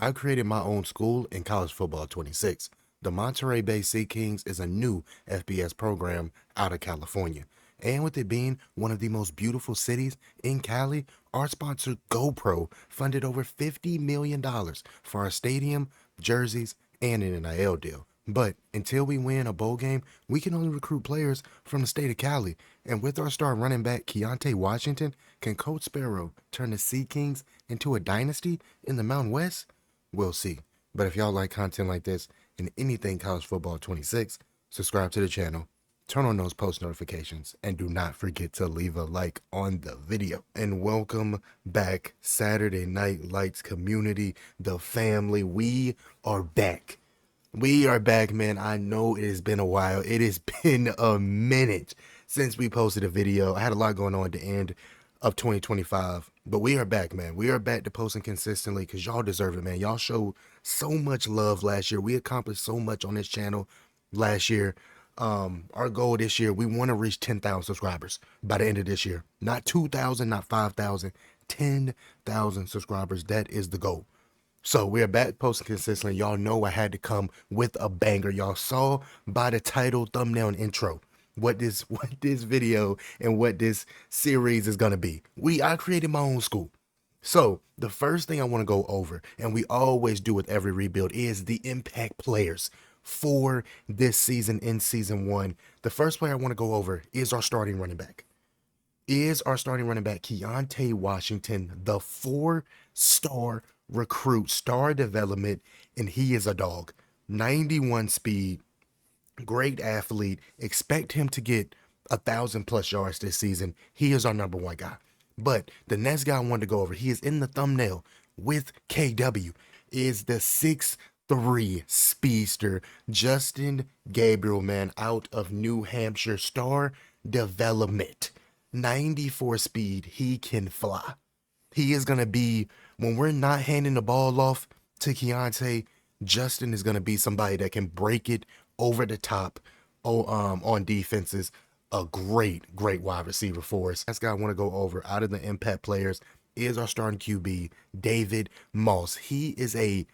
I created my own school in college football 26. The Monterey Bay Sea Kings is a new FBS program out of California. And with it being one of the most beautiful cities in Cali, our sponsor GoPro funded over $50 million for our stadium, jerseys, and an NIL deal. But until we win a bowl game, we can only recruit players from the state of Cali. And with our star running back Keontae Washington, can Coach Sparrow turn the Sea Kings into a dynasty in the Mountain West? We'll see. But if y'all like content like this and anything college football 26, subscribe to the channel, turn on those post notifications, and do not forget to leave a like on the video. And welcome back, Saturday Night Lights community, the family. We are back. We are back, man. I know it has been a while. It has been a minute since we posted a video. I had a lot going on at the end of 2025, but we are back, man. We are back to posting consistently because y'all deserve it, man. Y'all showed so much love last year. We accomplished so much on this channel last year. Our goal this year, we want to reach 10,000 subscribers by the end of this year. Not 2,000, not 5,000, 10,000 subscribers. That is the goal. So we're back posting consistently. Y'all know I had to come with a banger. Y'all saw by the title, thumbnail, and intro what this video and what this series is gonna be. I created my own school. So the first thing I want to go over, and we always do with every rebuild, is the impact players for this season in season one. The first player I want to go over is our starting running back. Keontae Washington, the 4-star recruit, star development, and he is a dog. 91 speed, great athlete. Expect him to get 1,000+ yards this season. He is our number one guy. But the next guy I wanted to go over, he is in the thumbnail with KW, is the 6'3" speedster, Justin Gabriel, man, out of New Hampshire, star development. 94 speed, he can fly. He is going to be, when we're not handing the ball off to Keontae, Justin is going to be somebody that can break it over the top on defenses. A great wide receiver for us. Last guy I want to go over out of the impact players is our starting QB, David Moss. He is a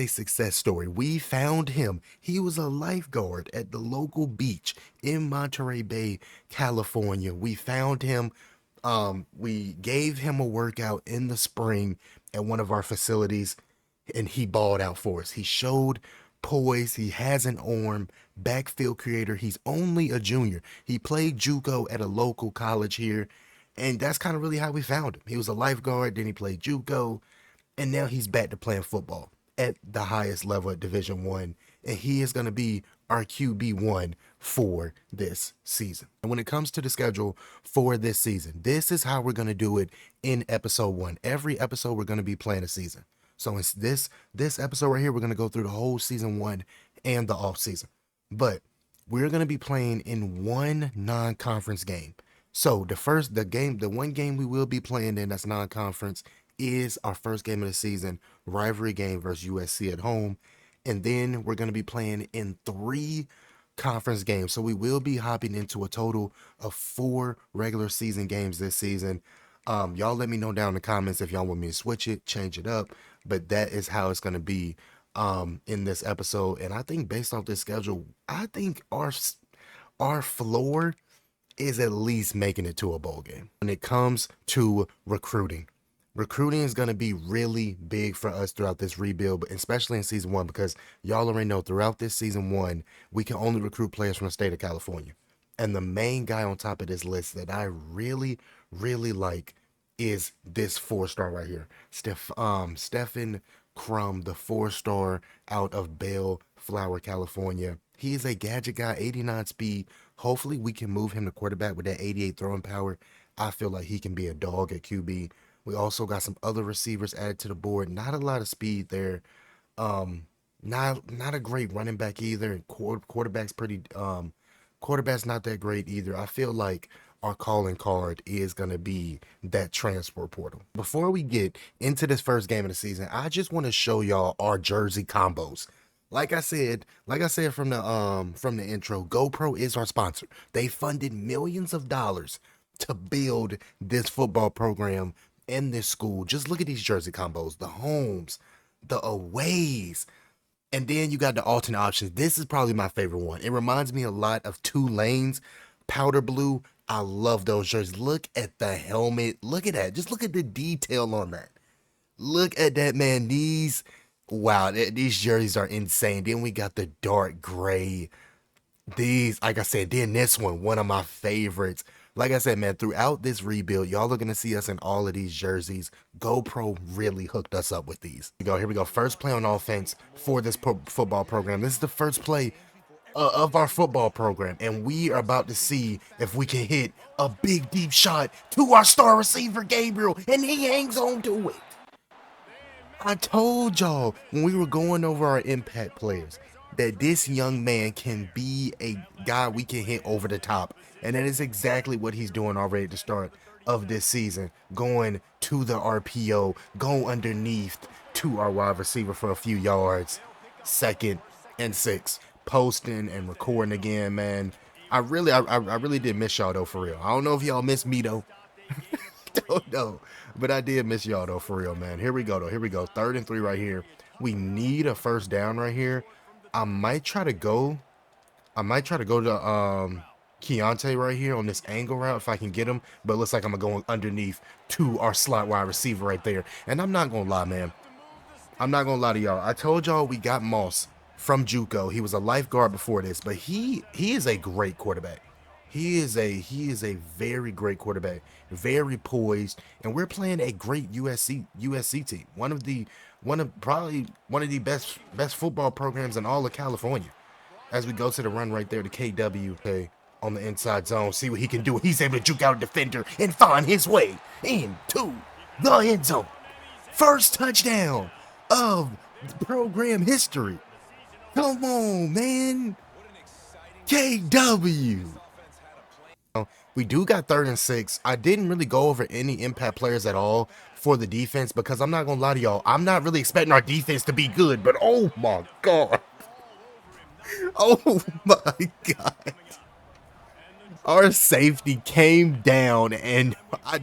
success story. We found him. He was a lifeguard at the local beach in Monterey Bay, California. We found him. We gave him a workout in the spring at one of our facilities, and he balled out for us. He showed poise. He has an arm, backfield creator. He's only a junior. He played JUCO at a local college here, and that's kind of really how we found him. He was a lifeguard, then he played JUCO, and now he's back to playing football at the highest level at Division I, and he is going to be our QB1 for this season. And when it comes to the schedule for this season, this is how we're going to do it in episode 1. Every episode we're going to be playing a season. So in this episode right here, we're going to go through the whole season 1 and the off season. But we're going to be playing in one non-conference game. So the one game we will be playing in that's non-conference is our first game of the season, rivalry game versus USC at home. And then we're going to be playing in 3 conference games. So we will be hopping into a total of 4 regular season games this season. Y'all let me know down in the comments if y'all want me to switch it, change it up. But that is how it's going to be in this episode. And I think based off this schedule, I think our floor is at least making it to a bowl game. When it comes to recruiting is going to be really big for us throughout this rebuild, but especially in season 1, because y'all already know throughout this season 1, we can only recruit players from the state of California. And the main guy on top of this list that I really like is this 4-star right here. Stephen Crum, the 4-star out of Bellflower, California. He is a gadget guy, 89 speed. Hopefully we can move him to quarterback with that 88 throwing power. I feel like he can be a dog at QB. We also got some other receivers added to the board. Not a lot of speed there. Not a great running back either. Quarterback's not that great either. I feel like our calling card is going to be that transfer portal. Before we get into this first game of the season, I just want to show y'all our jersey combos. Like I said from the intro, GoPro is our sponsor. They funded millions of dollars to build this football program in this school. Just look at these jersey combos, the homes, the aways. And then you got the alternate options. This is probably my favorite one. It reminds me a lot of Tulane's powder blue. I love those jerseys. Look at the helmet. Look at that. Just look at the detail on that. Look at that, man. Wow, these jerseys are insane. Then we got the dark gray. These, like I said, then this one of my favorites. Like I said, man, throughout this rebuild, y'all are gonna see us in all of these jerseys. GoPro really hooked us up with these. Here we go. First play on offense for this football program. This is the first play of our football program, and we are about to see if we can hit a big deep shot to our star receiver Gabriel, and he hangs on to it. I told y'all when we were going over our impact players that this young man can be a guy we can hit over the top. And that is exactly what he's doing already at the start of this season. Going to the RPO, go underneath to our wide receiver for a few yards. 2nd and 6. Posting and recording again, man. I really did miss y'all though, for real. I don't know if y'all miss me though. Don't know. But I did miss y'all though, for real, man. Here we go though. Here we go. 3rd and 3 right here. We need a first down right here. I might try to go to Keontae right here on this angle route if I can get him. But it looks like I'm going underneath to our slot wide receiver right there. And I'm not gonna lie, man. I'm not gonna lie to y'all. I told y'all we got Moss from JUCO. He was a lifeguard before this, but he is a great quarterback. He is a very great quarterback, very poised, and we're playing a great USC team. Probably one of the best football programs in all of California. As we go to the run right there to KW, okay, on the inside zone, see what he can do. He's able to juke out a defender and find his way into the end zone. First touchdown of program history. Come on, man. KW. We do got 3rd and 6. I didn't really go over any impact players at all for the defense because I'm not going to lie to y'all. I'm not really expecting our defense to be good, but oh my God. Oh my God. Our safety came down and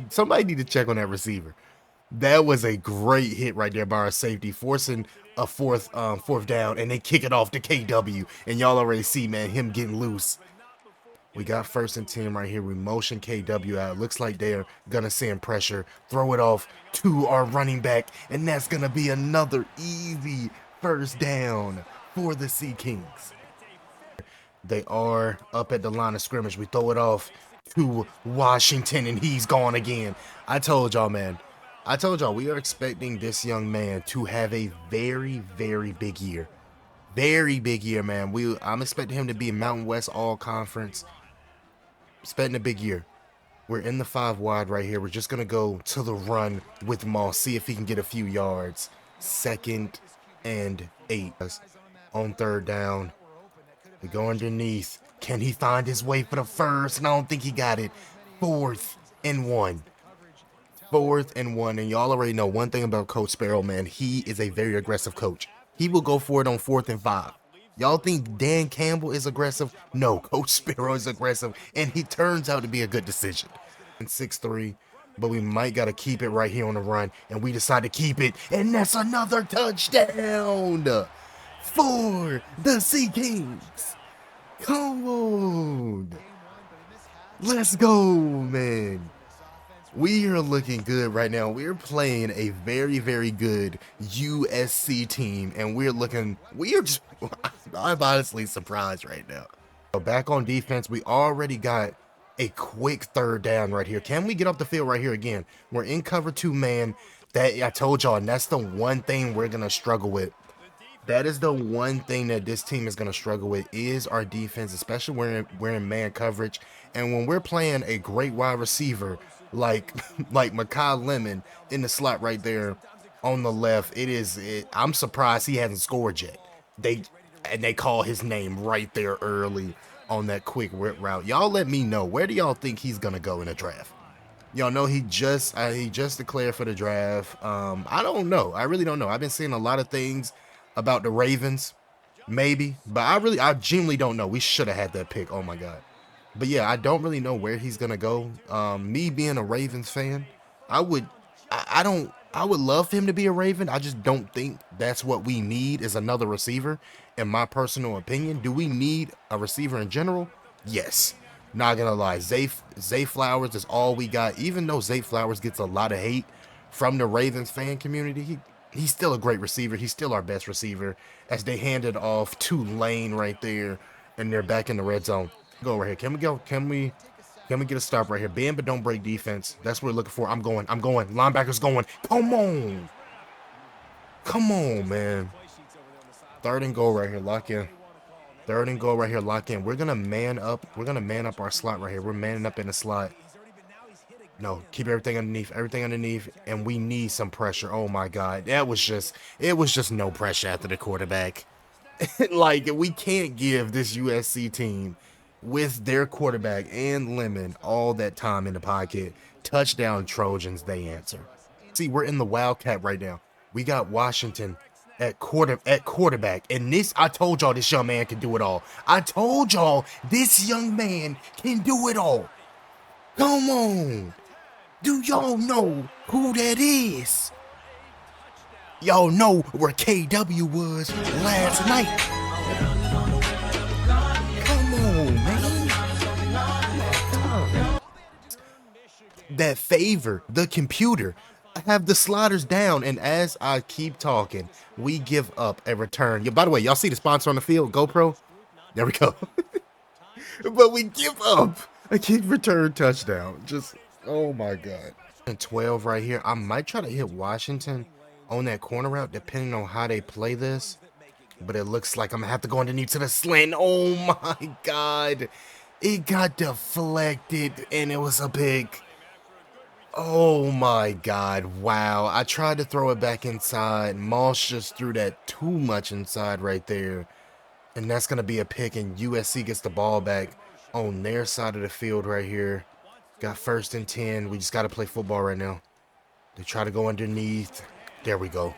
somebody need to check on that receiver. That was a great hit right there by our safety, forcing a fourth down, and they kick it off to KW. And y'all already see, man, him getting loose. We got 1st and 10 right here. We motion KW out. Looks like they're going to send pressure. Throw it off to our running back. And that's going to be another easy first down for the Sea Kings. They are up at the line of scrimmage. We throw it off to Washington, and he's gone again. I told y'all, man. I told y'all we are expecting this young man to have a very, very big year. Very big year, man. I'm expecting him to be a Mountain West All-Conference. Expecting a big year. We're in the 5 wide right here. We're just going to go to the run with Moss. See if he can get a few yards. 2nd and 8. On 3rd down. We go underneath. Can he find his way for the first? And I don't think he got it. 4th and 1. 4th and 1. And y'all already know one thing about Coach Sparrow, man. He is a very aggressive coach. He will go for it on 4th and 5. Y'all think Dan Campbell is aggressive? No, Coach Sparrow is aggressive, and he turns out to be a good decision. And 6-3, but we might got to keep it right here on the run, and we decide to keep it, and that's another touchdown for the Sea Kings. Come on. Let's go, man. We are looking good right now. We're playing a very, very good USC team, and I'm honestly surprised right now. So back on defense, we already got a quick 3rd down right here. Can we get off the field right here again? We're in cover 2 man. That I told y'all, and that's the one thing we're going to struggle with. That is the one thing that this team is going to struggle with is our defense, especially when we're in man coverage. And when we're playing a great wide receiver like Makai Lemon in the slot right there on the left, I'm surprised he hasn't scored yet. They call his name right there early on that quick route. Y'all let me know, where do y'all think he's going to go in the draft? Y'all know he just declared for the draft. I don't know. I really don't know. I've been seeing a lot of things about the Ravens, maybe, but I genuinely don't know. We should have had that pick. Oh my God. But yeah, I don't really know where he's gonna go. Me being a Ravens fan, I I would love for him to be a Raven. I just don't think that's what we need is another receiver. In my personal opinion, do we need a receiver in general? Yes. Not gonna lie, Zay Flowers is all we got. Even though Zay Flowers gets a lot of hate from the Ravens fan community, he's still a great receiver. He's still our best receiver. As they handed off to Lane right there, and they're back in the red zone. Go right here. Can we go? Can we get a stop right here? Bend but don't break defense. That's what we're looking for. I'm going. Linebacker's going. Come on. Come on, man. 3rd and goal right here. Lock in. 3rd and goal right here. Lock in. We're gonna man up. We're gonna man up our slot right here. We're manning up in the slot. No, keep everything underneath, and we need some pressure. Oh my God, it was just no pressure after the quarterback. Like, we can't give this USC team with their quarterback and Lemon all that time in the pocket. Touchdown Trojans, they answer. See, we're in the Wildcat right now. We got Washington at quarterback, and this, I told y'all this young man can do it all. I told y'all this young man can do it all. Come on. Do y'all know who that is? Y'all know where KW was last night. Come on, man. That favor the computer. I have the sliders down, and as I keep talking, we give up a return. Yeah, by the way, y'all see the sponsor on the field, GoPro? There we go. But we give up a kick return touchdown. Just, oh my God. And 12 right here. I might try to hit Washington on that corner route, depending on how they play this. But it looks like I'm going to have to go underneath to the slant. Oh my God. It got deflected, and it was a pick. Oh my God. Wow. I tried to throw it back inside. Moss just threw that too much inside right there. And that's going to be a pick, and USC gets the ball back on their side of the field right here. Got 1st and 10. We just got to play football right now. They try to go underneath. There we go.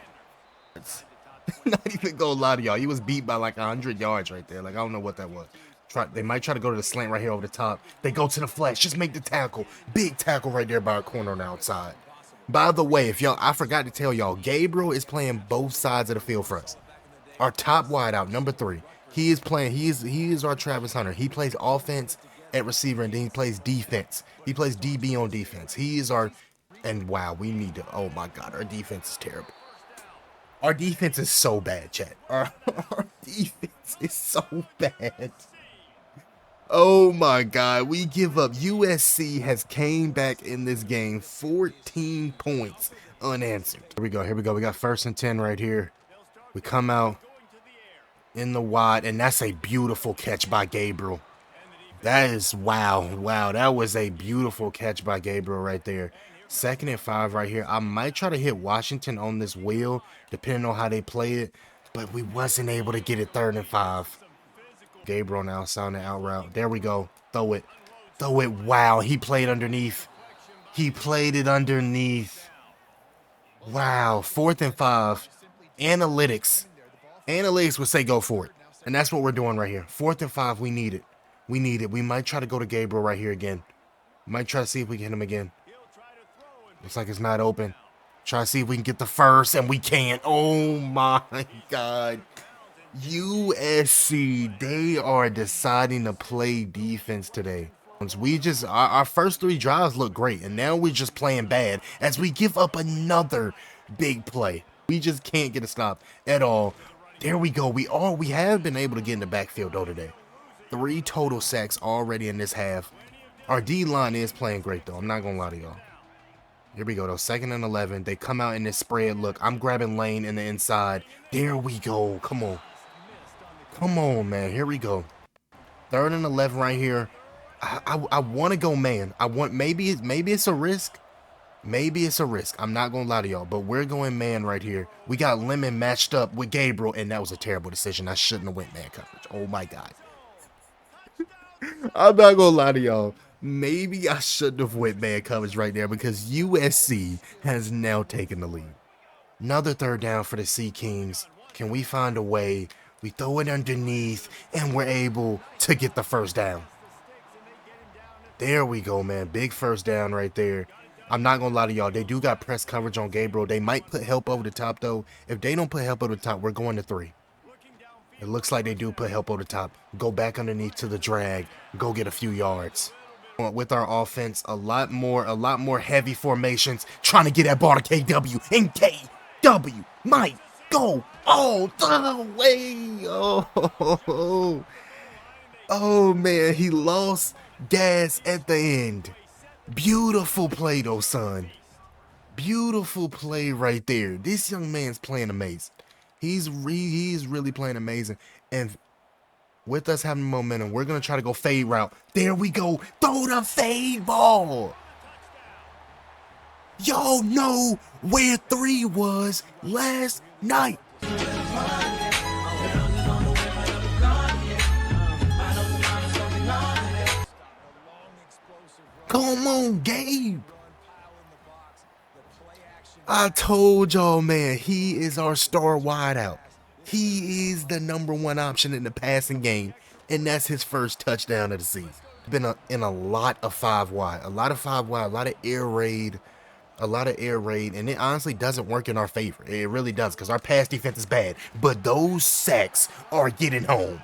Not even gonna lie to y'all. He was beat by like 100 yards right there. Like, I don't know what that was. They might try to go to the slant right here over the top. They go to the flex. Just make the tackle. Big tackle right there by our corner on the outside. By the way, I forgot to tell y'all, Gabriel is playing both sides of the field for us. Our top wideout, number 3. He is our Travis Hunter. He plays offense at receiver, and then he plays defense. He plays DB on defense. He is our, and wow, we need to, oh my God, our defense is terrible. Our defense is so bad, chat. Our defense is so bad. Oh my God, we give up. USC has came back in this game, 14 points unanswered. Here we go. We got 1st and 10 right here. We come out in the wide, and that's a beautiful catch by Gabriel. That is, wow, that was a beautiful catch by Gabriel right there. 2nd and 5 right here. I might try to hit Washington on this wheel, depending on how they play it, but we wasn't able to get it 3rd and 5. Gabriel now on the out route. There we go. Throw it. Wow, he played underneath. He played it underneath. Wow, 4th and 5. Analytics would say go for it, and that's what we're doing right here. 4th and 5. We need it. We might try to go to Gabriel right here again. Might try to see if we can hit him again. Looks like it's not open. Try to see if we can get the 1st, and we can't. Oh my God. USC, they are deciding to play defense today. Our first 3 drives look great, and now we're just playing bad as we give up another big play. We just can't get a stop at all. There we go. We have been able to get in the backfield though today. 3 total sacks already in this half. Our D-line is playing great though. I'm not gonna lie to y'all. Here we go though. 2nd and 11. They come out in this spread look. I'm grabbing Lane in the inside. There we go. Come on, man. Here we go. 3rd and 11 right here. I want to go man. Maybe it's a risk. I'm not gonna lie to y'all, but we're going man right here. We got Lemon matched up with Gabriel, and that was a terrible decision. I shouldn't have went man coverage. Oh my God. I'm not gonna lie to y'all. Maybe I shouldn't have went man coverage right there because USC has now taken the lead. Another 3rd down for the Sea Kings. Can we find a way? We throw it underneath, and we're able to get the 1st down. There we go, man. Big 1st down right there. I'm not gonna lie to y'all. They do got press coverage on Gabriel. They might put help over the top though. If they don't put help over the top, we're going to 3. It looks like they do put help over the top. Go back underneath to the drag. Go get a few yards. With our offense, a lot more heavy formations. Trying to get that ball to KW. And KW might go all the way. Oh man, he lost gas at the end. Beautiful play though, son. Beautiful play right there. This young man's playing amazing. He's really playing amazing. And with us having momentum, we're going to try to go fade route. There we go. Throw the fade ball. Y'all know where 3 was last night. Come on, Gabe. I told y'all, man, he is our star wideout. He is the #1 option in the passing game, and that's his first touchdown of the season. Been in a lot of 5 wide, a lot of air raid, and it honestly doesn't work in our favor. It really does, because our pass defense is bad, but those sacks are getting home.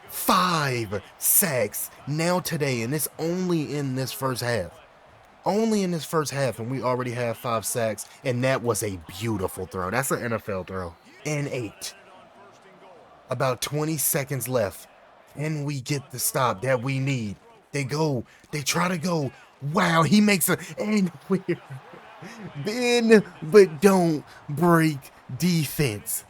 5 sacks now today, and it's only in this first half. And we already have 5 sacks, and that was a beautiful throw. That's an NFL throw. And 8. About 20 seconds left, and we get the stop that we need. They try to go. Wow, he makes and we're bend but don't break defense,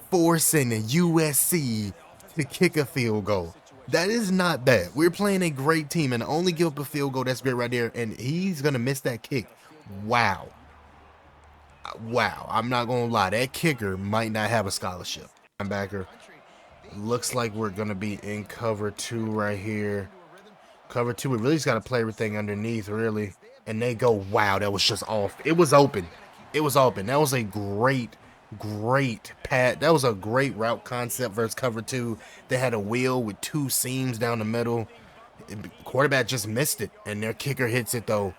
forcing USC to kick a field goal. That is not bad. We're playing a great team, and only give up a field goal. That's great right there. And he's going to miss that kick. Wow. I'm not going to lie. That kicker might not have a scholarship. Linebacker. Looks like we're going to be in cover 2 right here. Cover 2. We really just got to play everything underneath, really. And they go, wow, that was just off. It was open. That was a great pat. That was a great route concept versus cover 2. They had a wheel with 2 seams down the middle. Quarterback just missed it, and their kicker hits it though.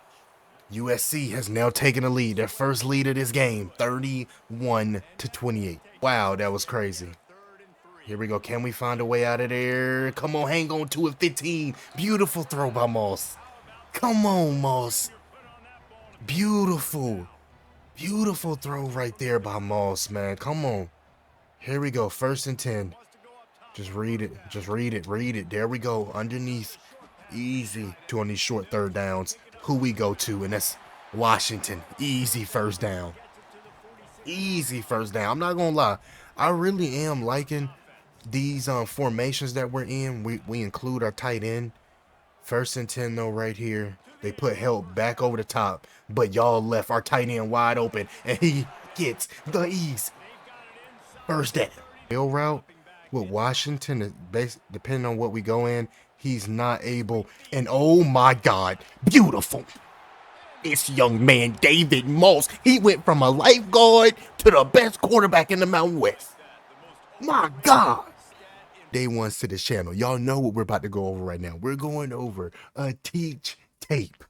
USC has now taken a lead, their first lead of this game, 31-28. Wow, that was crazy. Here we go. Can we find a way out of there? Come on, hang on to it. 15. Beautiful throw by Moss. Come on, Moss. Beautiful throw right there by Moss, man. Come on. Here we go. 1st and 10. Just read it. There we go. Underneath. Easy to on these short 3rd downs. Who we go to, and that's Washington. Easy first down. I'm not going to lie. I really am liking these formations that we're in. We include our tight end. 1st and 10 though right here. They put help back over the top, but y'all left our tight end wide open, and he gets the ease. 1st down. Wheel route with Washington, depending on what we go in, he's not able. And oh my God, beautiful. This young man, David Moss, he went from a lifeguard to the best quarterback in the Mountain West. My God. Day ones to this channel. Y'all know what we're about to go over right now. We're going over a teach tape.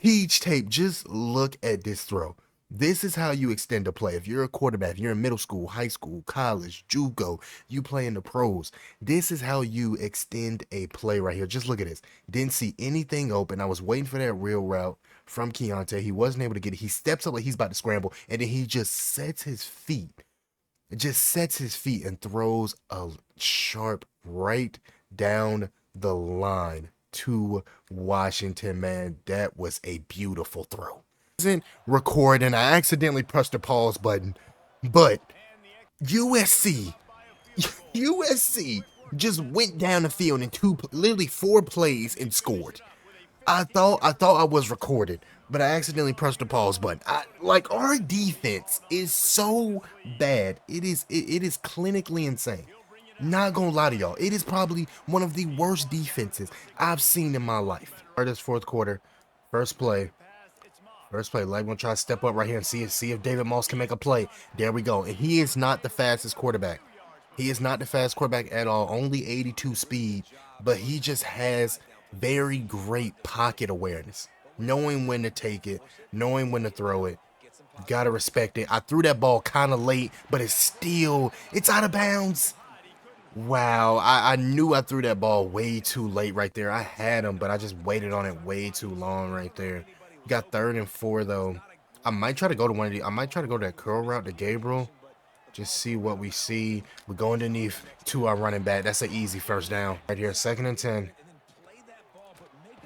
Just look at this throw. This is how you extend a play. If you're a quarterback, if you're in middle school, high school, college, JUCO, you play in the pros. This is how you extend a play right here. Just look at this. Didn't see anything open. I was waiting for that real route from Keontae. He wasn't able to get it. He steps up like he's about to scramble, and then he just sets his feet. And throws a sharp right down the line to Washington, man. That was a beautiful throw. Isn't recording. I accidentally pressed the pause button, but USC just went down the field in literally 4 plays and scored. I thought I was recorded, but I accidentally pressed the pause button. Our defense is so bad. It is clinically insane. Not gonna lie to y'all. It is probably one of the worst defenses I've seen in my life. This 4th quarter, first play. Like, gonna try to step up right here and see if David Moss can make a play. There we go. And he is not the fastest quarterback. He is not the fastest quarterback at all. Only 82 speed, but he just has very great pocket awareness. knowing when to take it, knowing when to throw it. You gotta respect it. I threw that ball kind of late, but it's out of bounds. Wow, I knew I threw that ball way too late right there. I had him, but I just waited on it way too long right there. Got 3rd and 4 though. I might try to go to one of the. I might try to go that curl route to Gabriel. Just see what we see. We go underneath to our running back. That's an easy first down right here. 2nd and 10.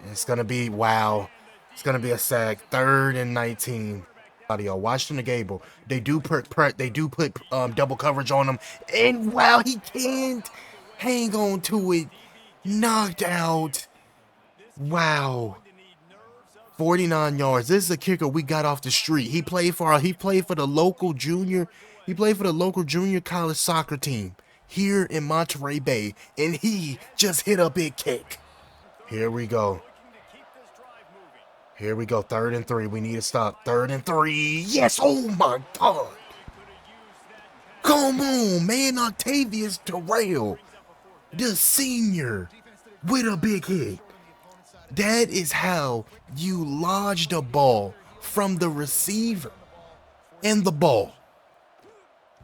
It's gonna be wow. It's gonna be a sack. 3rd and 19. Washington Gable. They do put double coverage on him, and wow, he can't hang on to it. Knocked out. Wow. 49 yards. This is a kicker we got off the street. He played for the local junior. He played for the local junior college soccer team here in Monterey Bay, and he just hit a big kick. Here we go. Here we go, 3rd and 3. We need to stop. 3rd and 3. Yes, oh my God. Come on, man. Octavius Terrell, the senior, with a big hit. That is how you lodge the ball from the receiver and the ball.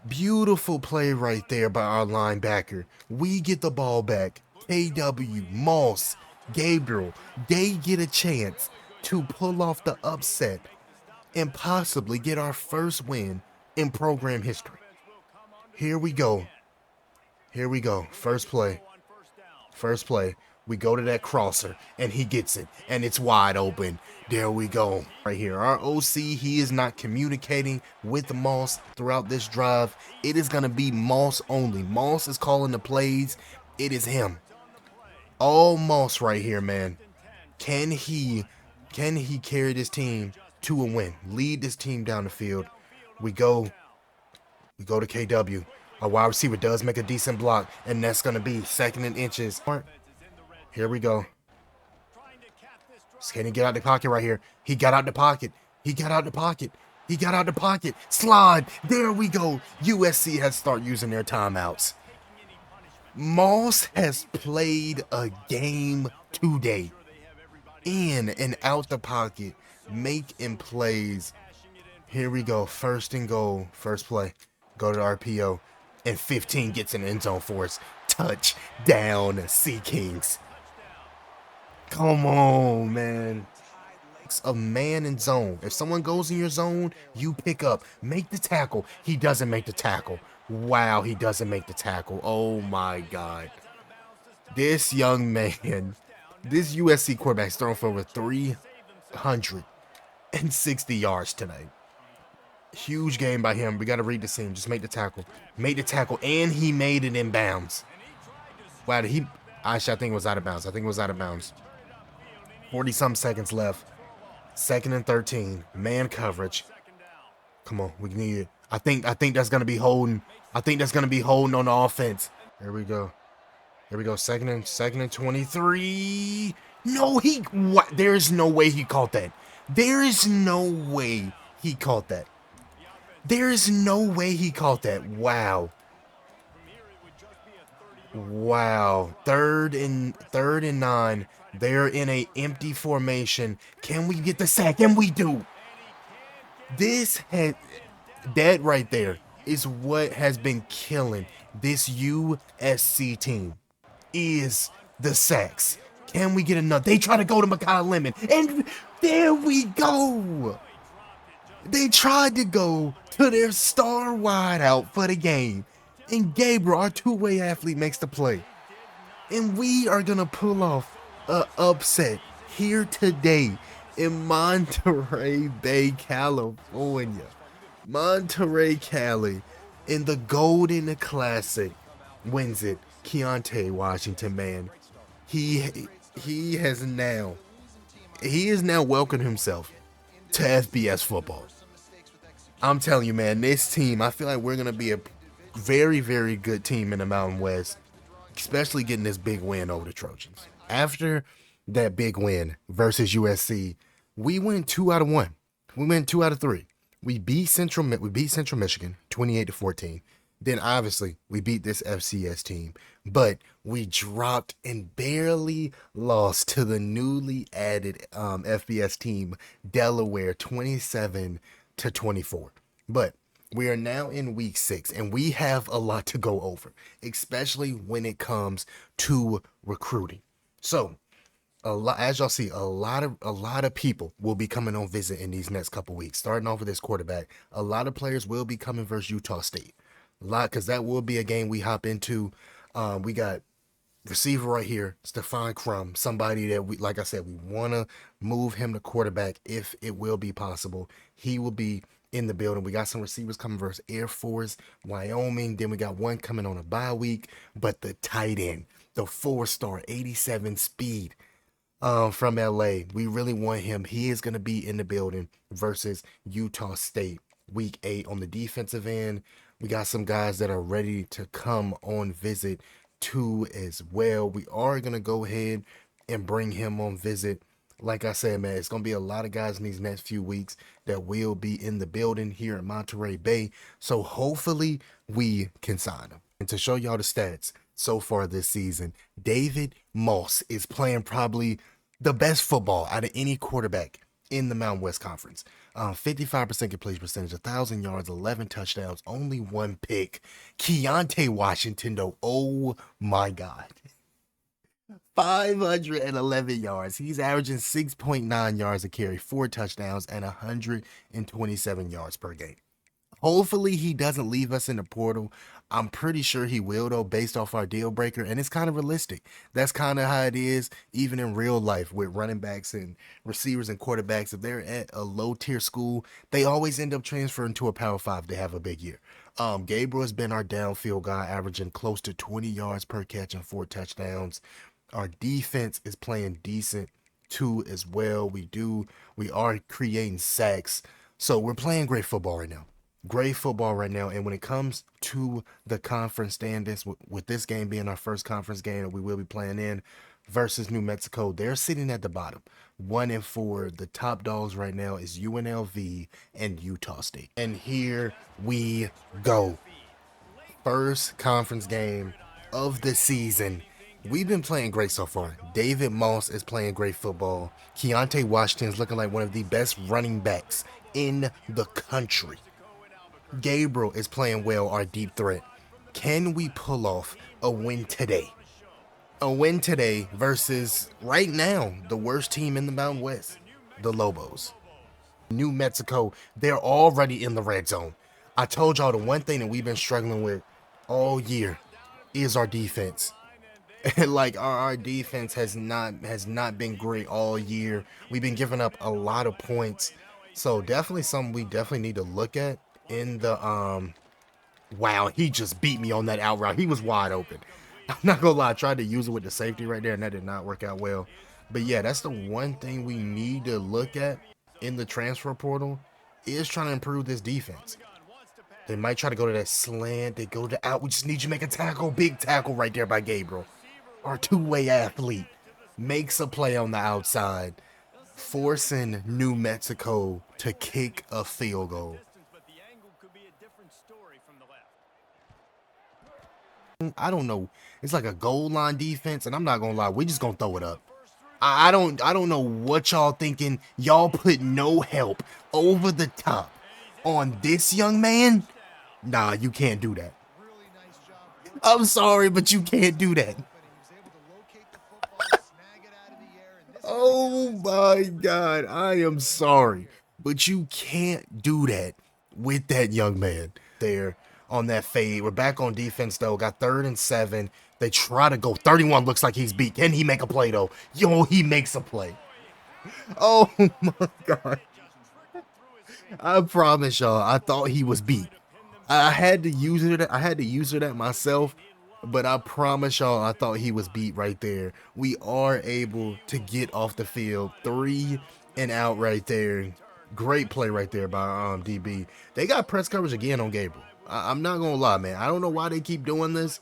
Beautiful play right there by our linebacker. We get the ball back. KW, Moss, Gabriel, they get a chance to pull off the upset and possibly get our first win in program history. Here we go. Here we go. First play. First play. We go to that crosser, and he gets it, and it's wide open. There we go. Right here. Our OC, he is not communicating with Moss throughout this drive. It is going to be Moss only. Moss is calling the plays. It is him. All Moss right here, man. Can he carry this team to a win? Lead this team down the field. We go to KW. Our wide receiver does make a decent block, and that's going to be 2nd and inches. Here we go. Can he get out the pocket right here? He got out the pocket. He got out the pocket. He got out the pocket. Slide. There we go. USC has started using their timeouts. Moss has played a game today. In and out the pocket. Making plays. Here we go. 1st and goal. First play. Go to the RPO. And 15 gets in the end zone for us. Touchdown, Sea Kings. Come on, man. It's a man in zone. If someone goes in your zone, you pick up. Make the tackle. He doesn't make the tackle. Wow, he doesn't make the tackle. Oh, my God. This young man, this USC quarterback's thrown for over 360 yards tonight. Huge game by him. We got to read the scene. Just make the tackle. Made the tackle, and he made it in bounds. Wow, actually, I think it was out of bounds. 40-some seconds left. 2nd and 13. Man coverage. Come on, we need it. I think that's gonna be holding. I think that's gonna be holding on the offense. Here we go. Here we go. 2nd and 23. No, what? There is no way he caught that. There is no way he caught that. There is no way he caught that. Wow. Wow. 3rd and 9. They're in a empty formation. Can we get the sack? And we do. That right there is what has been killing this USC team, is the sacks. Can we get another? They try to go to Makai Lemon, and there we go. They tried to go to their star wideout for the game, and Gabriel, our two-way athlete, makes the play. And we are going to pull off an upset here today in Monterey Bay, California. Monterey, Cali, in the Golden Classic, wins it. Keontae Washington, man. He has now welcomed himself to FBS football. I'm telling you, man, this team, I feel like we're going to be a very, very good team in the Mountain West, especially getting this big win over the Trojans. After that big win versus USC, we went 2 out of 1. We went 2 out of 3. We beat Central Michigan 28-14. Then obviously we beat this FCS team, but we dropped and barely lost to the newly added FBS team Delaware 27-24. But we are now in week 6 and we have a lot to go over, especially when it comes to recruiting. So a lot, as y'all see, a lot of people will be coming on visit in these next couple weeks. Starting off with this quarterback, a lot of players will be coming versus Utah State. A lot, because that will be a game we hop into. We got receiver right here, Stephon Crumb, somebody that we, like I said, we want to move him to quarterback if it will be possible. He will be in the building. We got some receivers coming versus Air Force, Wyoming. Then we got one coming on a bye week, but the tight end, the 4-star, 87 speed from LA. We really want him. He is going to be in the building versus Utah State week 8 on the defensive end. We got some guys that are ready to come on visit too as well. We are going to go ahead and bring him on visit. Like I said, man, it's going to be a lot of guys in these next few weeks that will be in the building here in Monterey Bay. So hopefully we can sign them. And to show y'all the stats so far this season, David Moss is playing probably the best football out of any quarterback in the Mountain West Conference. 55% completion percentage, 1,000 yards, 11 touchdowns, only 1 pick. Keontae Washington, though, oh my God. 511 yards. He's averaging 6.9 yards a carry, 4 touchdowns, and 127 yards per game. Hopefully he doesn't leave us in the portal. I'm pretty sure he will, though, based off our deal breaker, and it's kind of realistic. That's kind of how it is even in real life with running backs and receivers and quarterbacks. If they're at a low tier school, they always end up transferring to a Power 5 to have a big year. Gabriel has been our downfield guy, averaging close to 20 yards per catch and 4 touchdowns. Our defense is playing decent too as well. We are creating sacks. So we're playing great football right now. Great football right now. And when it comes to the conference standings, with this game being our first conference game that we will be playing in versus New Mexico, they're sitting at the bottom, 1-4. The top dogs right now is UNLV and Utah State. And here we go. First conference game of the season. We've been playing great so far. David Moss is playing great football. Keontae Washington is looking like one of the best running backs in the country. Gabriel is playing well, our deep threat. Can we pull off a win today? A win today versus, right now, the worst team in the Mountain West, the Lobos. New Mexico, they're already in the red zone. I told y'all the one thing that we've been struggling with all year is our defense. Like our defense has not been great all year. We've been giving up a lot of points. So definitely something we definitely need to look at in the wow, he just beat me on that out route. He was wide open. I'm not gonna lie, I tried to use it with the safety right there and that did not work out well. But yeah, that's the one thing we need to look at in the transfer portal, is trying to improve this defense. They might try to go to that slant, they go to out. We just need you to make a tackle. Big tackle right there by Gabriel. Our two-way athlete makes a play on the outside, forcing New Mexico to kick a field goal. I don't know. It's like a goal line defense, and I'm not gonna lie, we just gonna throw it up. I don't know what y'all thinking. Y'all put no help over the top on this young man. Nah, you can't do that. I'm sorry, but you can't do that. Oh my God, I am sorry, but you can't do that with that young man there on that fade. We're back on defense though. Got 3rd and 7. They try to go 31. Looks like he's beat. Can he make a play though? Yo, he makes a play. Oh my God. I promise y'all, I thought he was beat. I had to use it. I had to use it at myself. But I promise y'all, I thought he was beat right there. We are able to get off the field. 3 and out right there. Great play right there by DB. They got press coverage again on Gabriel. I'm not going to lie, man. I don't know why they keep doing this.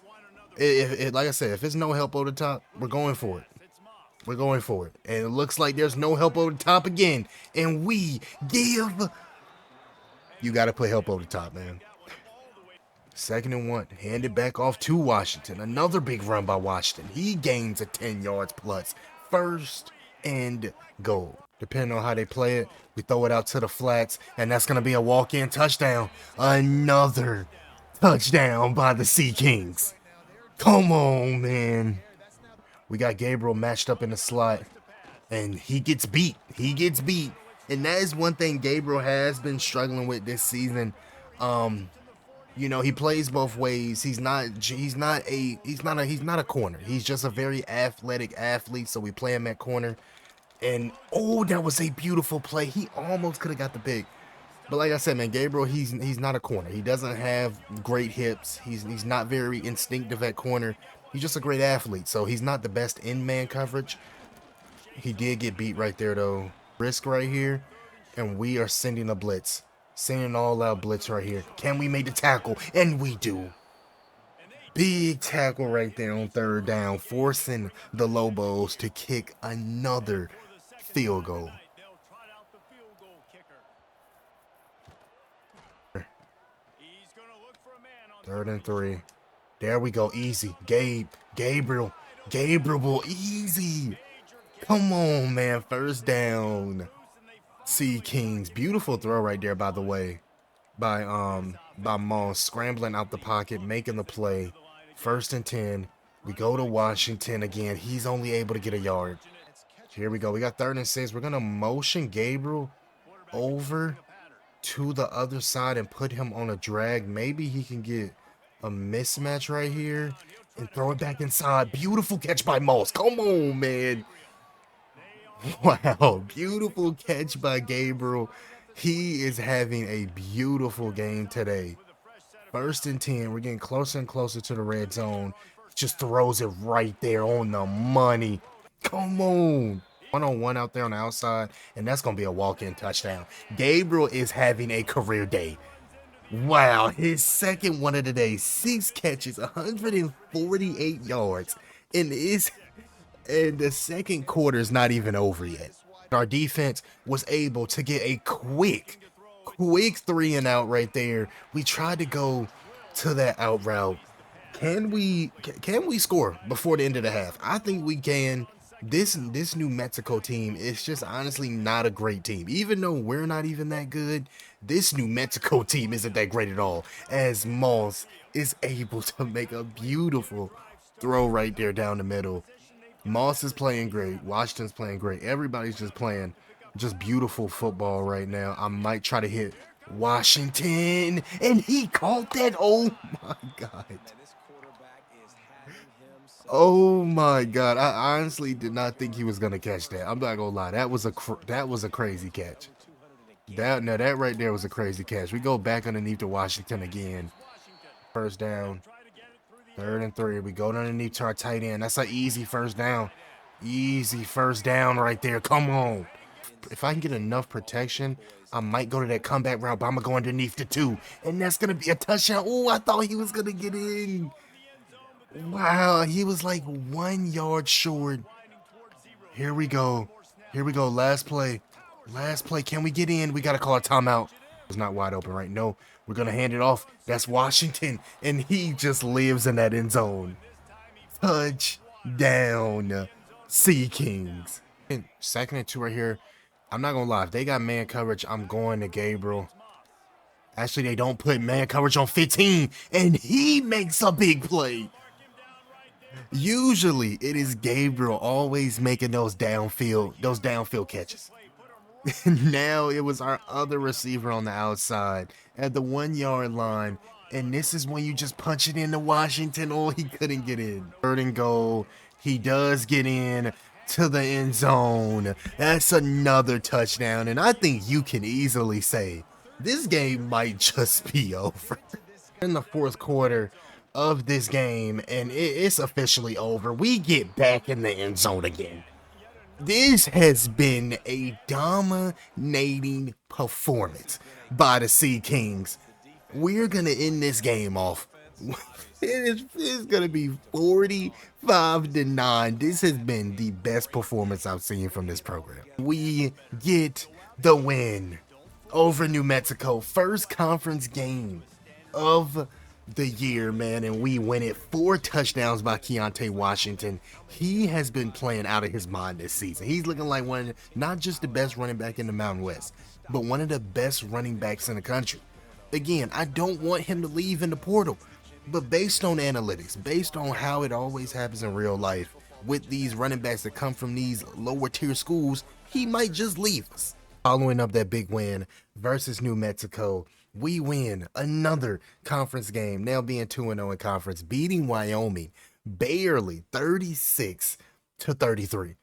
Like I said, if it's no help over the top, we're going for it. We're going for it. And it looks like there's no help over the top again. And we give. You got to put help over the top, man. 2nd and 1. Hand it back off to Washington. Another big run by Washington. He gains a 10 yards plus. 1st and goal. Depending on how they play it, we throw it out to the flats, and that's going to be a walk-in touchdown. Another touchdown by the Sea Kings. Come on, man. We got Gabriel matched up in the slot, and he gets beat. He gets beat. And that is one thing Gabriel has been struggling with this season. You know, he plays both ways. He's not a corner. He's just a very athletic athlete, so we play him at corner. And oh, that was a beautiful play. He almost could have got the pick. But like I said, man, Gabriel, he's not a corner. He doesn't have great hips. He's not very instinctive at corner. He's just a great athlete. So he's not the best in man coverage. He did get beat right there though. Risk right here, and we are sending a blitz. Sending an all-out blitz right here. Can we make the tackle? And we do. Big tackle right there on 3rd down, forcing the Lobos to kick another field goal. 3rd and 3. There we go. Easy. Gabriel, easy. Come on, man. 1st down. Sea Kings. Beautiful throw right there, by the way, by Moss, scrambling out the pocket, making the play. 1st and 10. We go to Washington again. He's only able to get a yard. Here we go. We got 3rd and 6. We're gonna motion Gabriel over to the other side and put him on a drag. Maybe he can get a mismatch right here and throw it back inside. Beautiful catch by Moss. Come on, man. Wow, beautiful catch by Gabriel. He is having a beautiful game today. 1st and 10. We're getting closer and closer to the red zone. Just throws it right there on the money. Come on. 1-on-1 out there on the outside, and that's going to be a walk-in touchdown. Gabriel is having a career day. Wow, his 2nd one of the day. 6 catches, 148 yards. And the 2nd quarter is not even over yet. Our defense was able to get a quick 3 and out right there. We tried to go to that out route. Can we score before the end of the half? I think we can. This New Mexico team is just honestly not a great team. Even though we're not even that good, this New Mexico team isn't that great at all. As Moss is able to make a beautiful throw right there down the middle. Moss is playing great. Washington's playing great. Everybody's just playing just beautiful football right now. I might try to hit Washington, and he caught that. Oh my God. Oh my God. I honestly did not think he was going to catch that. I'm not going to lie. That was a crazy catch. That right there was a crazy catch. We go back underneath to Washington again. 1st down. 3rd and 3. We go underneath to our tight end. That's an easy 1st down. Easy 1st down right there. Come on. If I can get enough protection, I might go to that comeback route, but I'm going to go underneath the 2. And that's going to be a touchdown. Oh, I thought he was going to get in. Wow, he was like 1 yard short. Here we go. Last play. Can we get in? We got to call a timeout. It's not wide open, right? No, we're going to hand it off. That's Washington, and he just lives in that end zone. Touchdown, Sea Kings. 2nd and 2 right here. I'm not going to lie. If they got man coverage, I'm going to Gabriel. Actually, they don't put man coverage on 15, and he makes a big play. Usually, it is Gabriel always making those downfield catches. Now it was our other receiver on the outside at the 1 yard line. And this is when you just punch it into Washington. Oh, he couldn't get in. 3rd and goal. He does get in to the end zone. That's another touchdown. And I think you can easily say this game might just be over. In the 4th quarter of this game, and it's officially over. We get back in the end zone again. This has been a dominating performance by the Sea Kings. We're going to end this game off. It's going to be 45-9. This has been the best performance I've seen from this program. We get the win over New Mexico. First conference game of the year, man, and we win it. 4 touchdowns by Keontae Washington. He has been playing out of his mind this season. He's looking like one, not just the best running back in the Mountain West, but one of the best running backs in the country. Again, I don't want him to leave in the portal, but based on analytics, based on how it always happens in real life with these running backs that come from these lower tier schools, he might just leave us. Following up that big win versus New Mexico, we win another conference game, now being 2-0 in conference, beating Wyoming barely 36-33.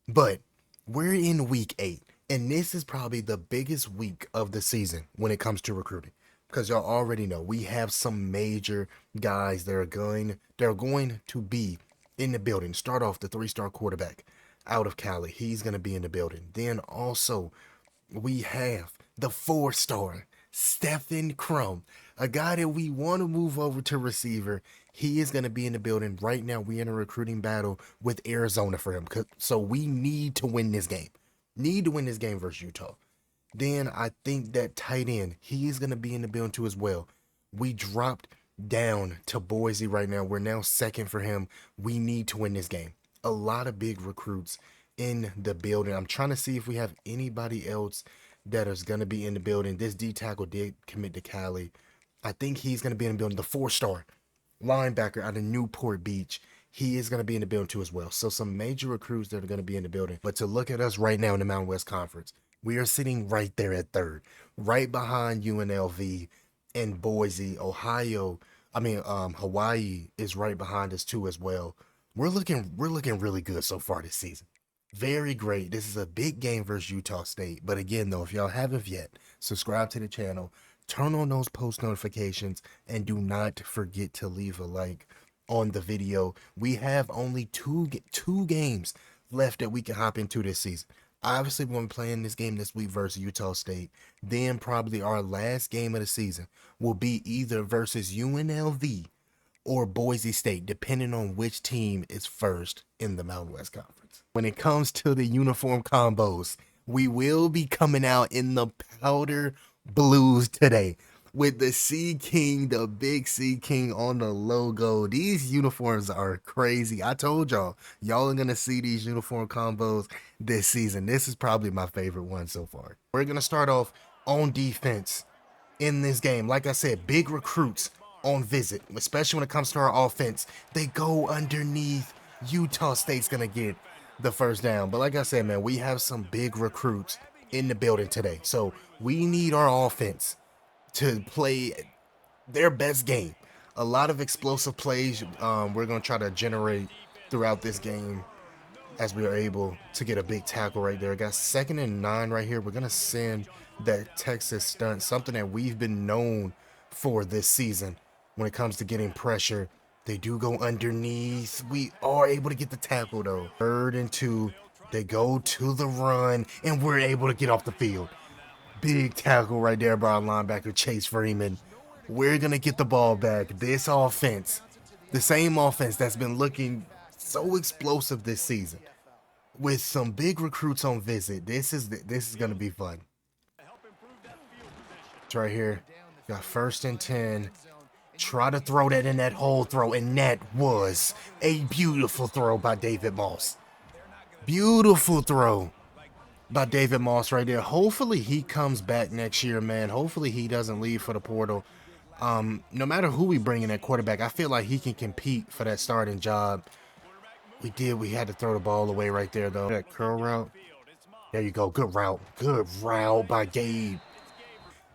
But we're in week 8, and this is probably the biggest week of the season when it comes to recruiting. Because y'all already know we have some major guys that are going to be in the building. Start off the 3-star quarterback out of Cali. He's going to be in the building. Then also we have the 4-star Stephen Crum, a guy that we want to move over to receiver. He is going to be in the building. Right now we're in a recruiting battle with Arizona for him. So we need to win this game. Need to win this game versus Utah. Then I think that tight end, he is going to be in the building too as well. We dropped down to Boise right now. We're now second for him. We need to win this game. A lot of big recruits in the building. I'm trying to see if we have anybody else that is going to be in the building. This D tackle did commit to Cali. I think he's going to be in the building. The 4-star linebacker out of Newport Beach. He is going to be in the building too as well. So some major recruits that are going to be in the building. But to look at us right now in the Mountain West Conference, we are sitting right there at 3rd, right behind UNLV and Boise. Hawaii is right behind us too as well. We're looking really good so far this season. Very great. This is a big game versus Utah State. But again, though, if y'all haven't yet, subscribe to the channel, turn on those post notifications, and do not forget to leave a like on the video. We have only two games left that we can hop into this season. Obviously, we're going to be playing this game this week versus Utah State. Then probably our last game of the season will be either versus UNLV or Boise State, depending on which team is first in the Mountain West Conference. When it comes to the uniform combos, we will be coming out in the powder blues today with the Sea King, the big Sea King on the logo. These uniforms are crazy. I told y'all are going to see these uniform combos this season. This is probably my favorite one so far. We're going to start off on defense in this game. Like I said, big recruits on visit, especially when it comes to our offense. They go underneath. Utah State's going to get the first down. But like I said, man, we have some big recruits in the building today. So we need our offense to play their best game. A lot of explosive plays we're going to try to generate throughout this game as we are able to get a big tackle right there. Got 2nd and 9 right here. We're going to send that Texas stunt, something that we've been known for this season when it comes to getting pressure. They do go underneath. We are able to get the tackle, though. 3rd and 2. They go to the run, and we're able to get off the field. Big tackle right there by our linebacker, Chase Freeman. We're going to get the ball back. This offense, the same offense that's been looking so explosive this season, with some big recruits on visit, this is going to be fun. It's right here. Got 1st and 10. Try to throw that in that hole throw, and that was a beautiful throw by David Moss. Beautiful throw by David Moss right there. Hopefully he comes back next year, man. Hopefully he doesn't leave for the portal. No matter who we bring in at quarterback, I feel like he can compete for that starting job. We had to throw the ball away right there, though. That curl route. There you go. Good route. Good route by Gabe.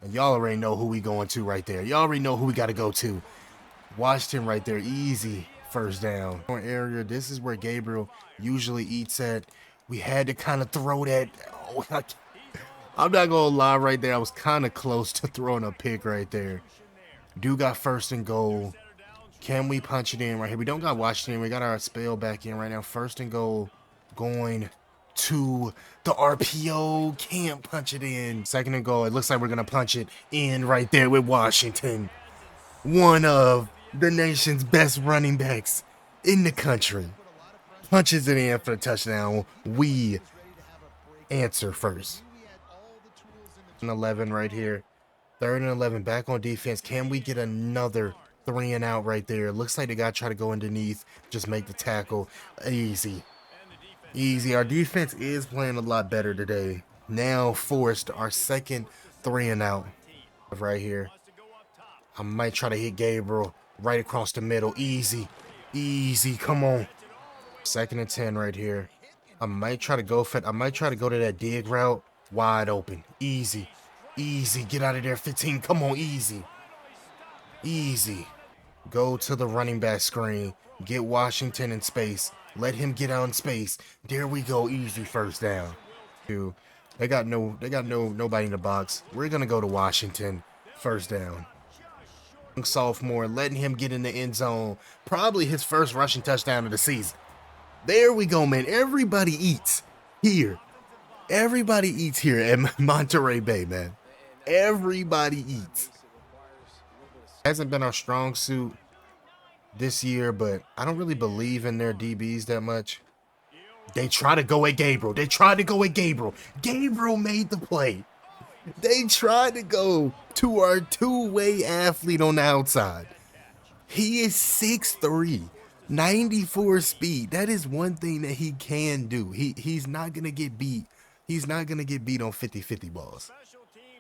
And y'all already know who we going to right there. Y'all already know who we got to go to. Washington right there. Easy first down. Area. This is where Gabriel usually eats at. We had to kind of throw that. Oh, I'm not going to lie right there. I was kind of close to throwing a pick right there. Do got 1st and goal. Can we punch it in right here? We don't got Washington. We got our spell back in right now. 1st and goal. Going to the RPO. Can't punch it in. 2nd and goal. It looks like we're going to punch it in right there with Washington. One of the nation's best running backs in the country. Punches it in for a touchdown. We answer first. 11 right here. 3rd and 11. Back on defense. Can we get another 3 and out right there. Looks like the guy tried to go underneath, just make the tackle. Easy. Easy. Our defense is playing a lot better today. Now forced our second 3 and out right here. I might try to hit Gabriel right across the middle. Easy. Easy. Come on. 2nd and 10 right here. I might try to go to that dig route. Wide open. Easy. Easy. Get out of there. 15. Come on. Easy. Easy. Go to the running back screen. Get Washington in space. Let him get out in space. There we go. Easy first down. They got nobody in the box. We're gonna go to Washington. First down. Sophomore, letting him get in the end zone. Probably his first rushing touchdown of the season. There we go, man. Everybody eats here. Everybody eats here at Monterey Bay, man. Everybody eats. Hasn't been our strong suit this year, but I don't really believe in their DBs that much. They try to go at Gabriel. Gabriel made the play. They tried to go to our two-way athlete on the outside. He is 6'3", 94 speed. That is one thing that he can do. He's not going to get beat. He's not going to get beat on 50-50 balls.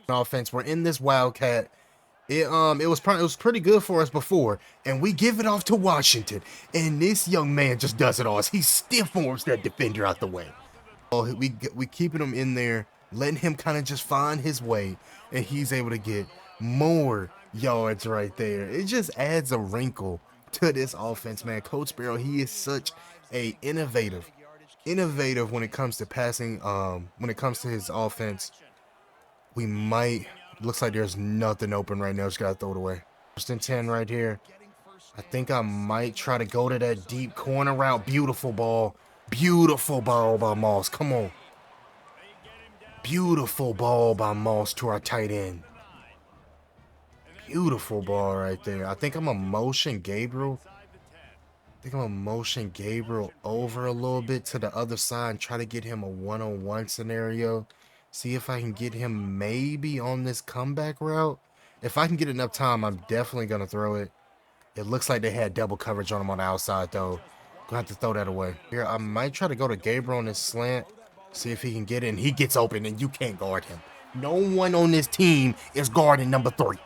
Offense, we're in this Wildcat. It was pretty good for us before, and we give it off to Washington, and this young man just does it all. He stiff arms that defender out the way. Oh, we keeping him in there, letting him kind of just find his way, and he's able to get more yards right there. It just adds a wrinkle to this offense, man. Coach Sparrow, he is such a innovative when it comes to passing. When it comes to his offense, we might. Looks like there's nothing open right now. Just gotta throw it away. 1st and 10 right here. I think I might try to go to that deep corner route. Beautiful ball. Beautiful ball by Moss. Come on. Beautiful ball by Moss to our tight end. Beautiful ball right there. I think I'm gonna motion Gabriel. Over a little bit to the other side and try to get him a one-on-one scenario. See if I can get him maybe on this comeback route. If I can get enough time, I'm definitely going to throw it. It looks like they had double coverage on him on the outside, though. Gonna have to throw that away. Here, I might try to go to Gabriel on this slant. See if he can get it. And he gets open, and you can't guard him. No one on this team is guarding number 3.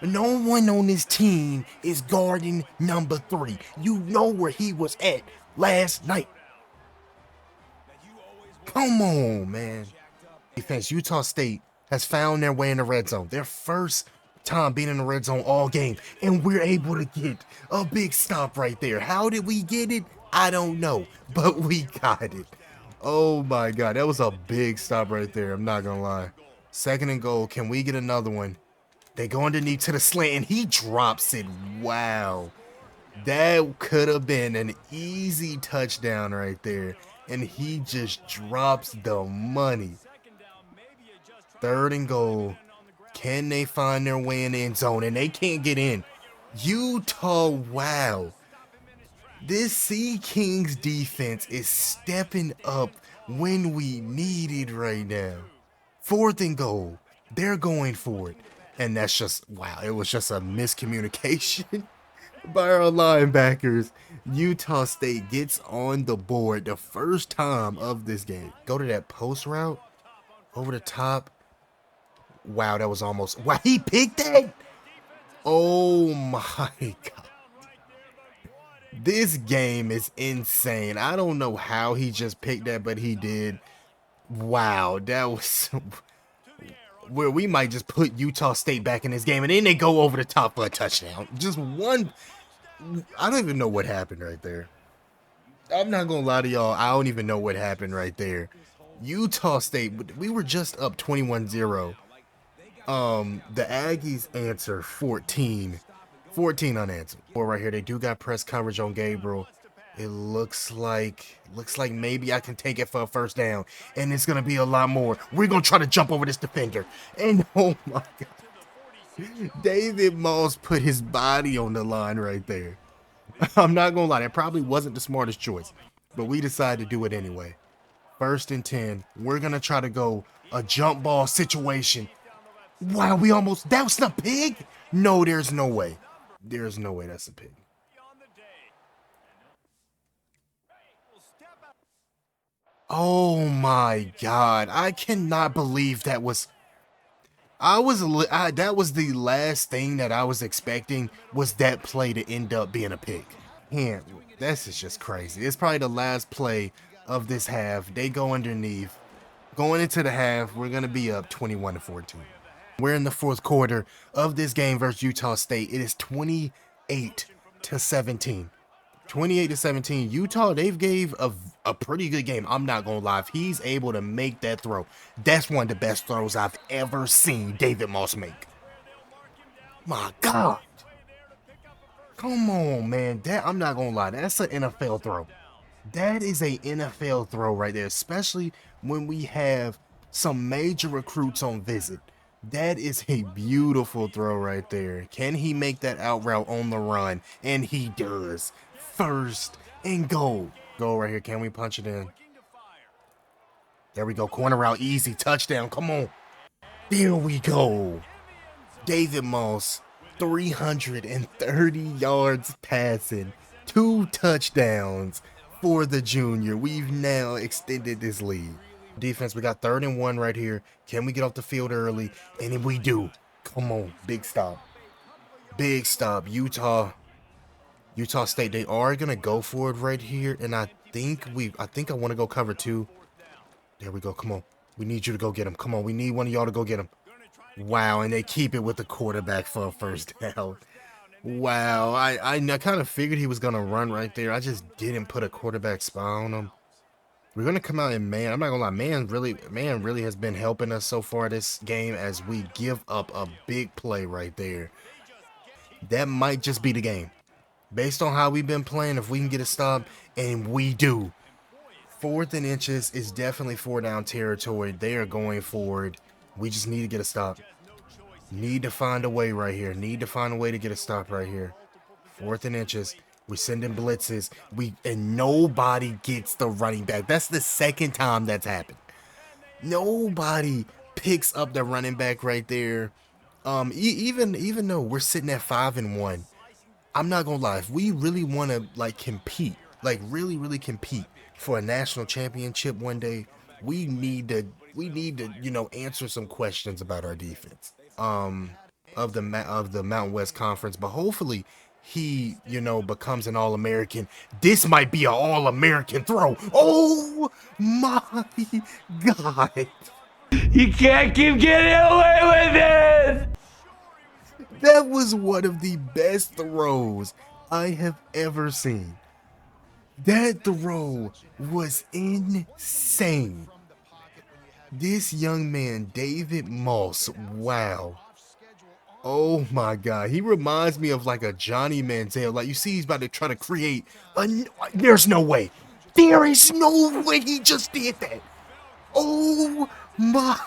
No one on this team is guarding number 3. You know where he was at last night. Come on, man. Defense, Utah State has found their way in the red zone. Their first time being in the red zone all game. And we're able to get a big stop right there. How did we get it? I don't know. But we got it. Oh my God. That was a big stop right there. I'm not going to lie. 2nd and goal. Can we get another one? They go underneath to the slant and he drops it. Wow. That could have been an easy touchdown right there. And he just drops the money. 3rd and goal. Can they find their way in the end zone? And they can't get in. Utah, wow. This Sea Kings defense is stepping up when we need it right now. 4th and goal. They're going for it. And that's just, wow, it was just a miscommunication by our linebackers. Utah State gets on the board the first time of this game. Go to that post route. Over the top. Wow, that was almost... Wow, he picked that? Oh, my God. This game is insane. I don't know how he just picked that, but he did. Wow, that was... Where we might just put Utah State back in this game, and then they go over the top for a touchdown. Just one... I don't even know what happened right there. I'm not going to lie to y'all. I don't even know what happened right there. Utah State, we were just up 21-0. The Aggies answer 14 unanswered. Or right here, they do got press coverage on Gabriel. It looks like maybe I can take it for a first down, and it's gonna be a lot more. We're gonna try to jump over this defender, and oh my God, David Moss put his body on the line right there. I'm not gonna lie, that probably wasn't the smartest choice, but we decided to do it anyway. 1st and 10. We're gonna try to go a jump ball situation. Wow, that was the pig? No, there's no way. There's no way that's a pick. Oh my God. I cannot believe that was. That was the last thing that I was expecting, was that play to end up being a pick. Can't. This is just crazy. It's probably the last play of this half. They go underneath. Going into the half, we're going to be up 21-14. We're in the fourth quarter of this game versus Utah State. It is 28-17. 28-17. Utah, they've gave a pretty good game. I'm not going to lie. If he's able to make that throw, that's one of the best throws I've ever seen David Moss make. My God. Come on, man. I'm not going to lie. That's an NFL throw. That is a NFL throw right there, especially when we have some major recruits on visit. That is a beautiful throw right there. Can he make that out route on the run? And he does. First and goal. Goal right here. Can we punch it in? There we go. Corner route. Easy. Touchdown. Come on. There we go. David Moss, 330 yards passing. 2 touchdowns for the junior. We've now extended this lead. Defense, we got 3rd and 1 right here. Can we get off the field early? And we do. Come on. Big stop. Big stop. Utah State, they are going to go for it right here. And I think I want to go cover 2. There we go. Come on. We need you to go get him. Come on. We need one of y'all to go get him. Wow. And they keep it with the quarterback for a first down. Wow. I kind of figured he was going to run right there. I just didn't put a quarterback spy on him. We're going to come out in man. I'm not going to lie. Man really has been helping us so far this game as we give up a big play right there. That might just be the game. Based on how we've been playing, if we can get a stop, and we do. 4th and inches is definitely 4-down territory. They are going forward. We just need to get a stop. Need to find a way right here. Need to find a way to get a stop right here. 4th and inches. We send in blitzes. And nobody gets the running back. That's the 2nd time that's happened. Nobody picks up the running back right there. Even though we're sitting at 5 and 1, I'm not gonna lie. If we really want to compete, really compete for a national championship one day, we need to answer some questions about our defense. Of the Mountain West Conference, but hopefully he, becomes an All-American. This might be an All-American throw. Oh my God. You can't keep getting away with it. That was one of the best throws I have ever seen. That throw was insane. This young man, David Moss, wow. Oh my God. He reminds me of like a Johnny Manziel. Like, you see he's about to try to create there's no way. There is no way he just did that. Oh my.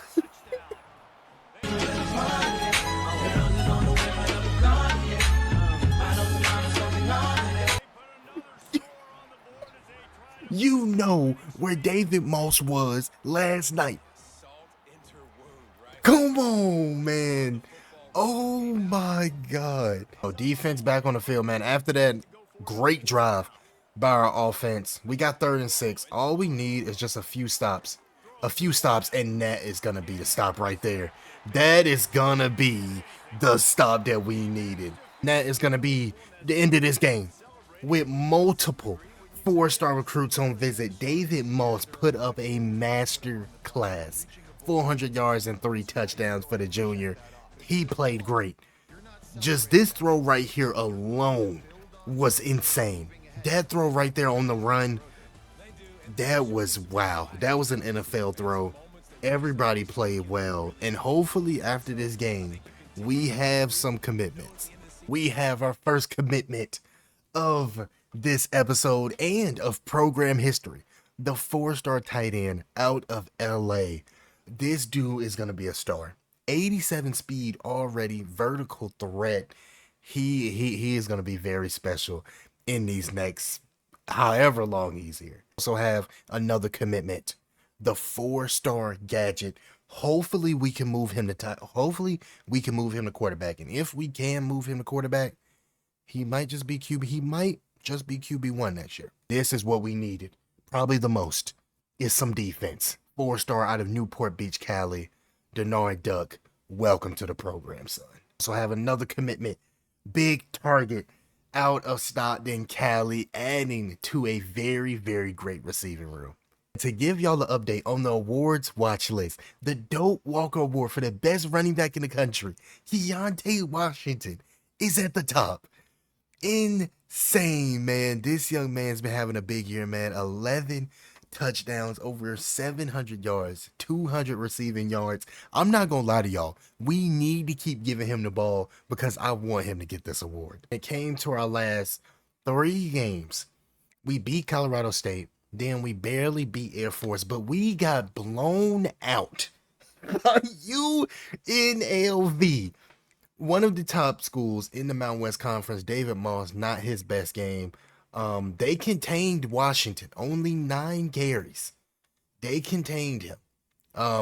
You know where David Moss was last night. Come on, man. Oh my God. Oh, defense back on the field, man. After that great drive by our offense, we got 3rd and 6. All we need is just a few stops. And that is going to be the stop right there. That is going to be the stop that we needed. That is going to be the end of this game. With multiple 4-star recruits on visit, David Moss put up a master class. 400 yards and 3 touchdowns for the junior. He played great. Just this throw right here alone was insane. That throw right there on the run, that was wow. That was an NFL throw. Everybody played well. And hopefully after this game, we have some commitments. We have our first commitment of this episode and of program history. The 4-star tight end out of LA. This dude is going to be a star. 87 speed already, vertical threat. He is going to be very special in these next however long he's here. Also have another commitment, the 4-star gadget. Hopefully we can move him to quarterback. And if we can move him to quarterback, He might just be QB. He might just be QB1 next year. This is what we needed. Probably the most is some defense. 4-star out of Newport Beach, Cali, Denard Duck. Welcome to the program, son. So I have another commitment. Big target out of Stockton, Cali, adding to a very, very great receiving room. To give y'all an update on the awards watch list, the Dope Walker Award for the best running back in the country, Keontae Washington, is at the top. Insane, man. This young man's been having a big year, man. 11 touchdowns, over 700 yards, 200 receiving yards. I'm not gonna lie to y'all. We need to keep giving him the ball because I want him to get this award. It came to our last 3 games. We beat Colorado State. Then we barely beat Air Force, but we got blown out by UNLV. One of the top schools in the Mountain West Conference. David Moss, not his best game. They contained Washington, only 9 carries. They contained him.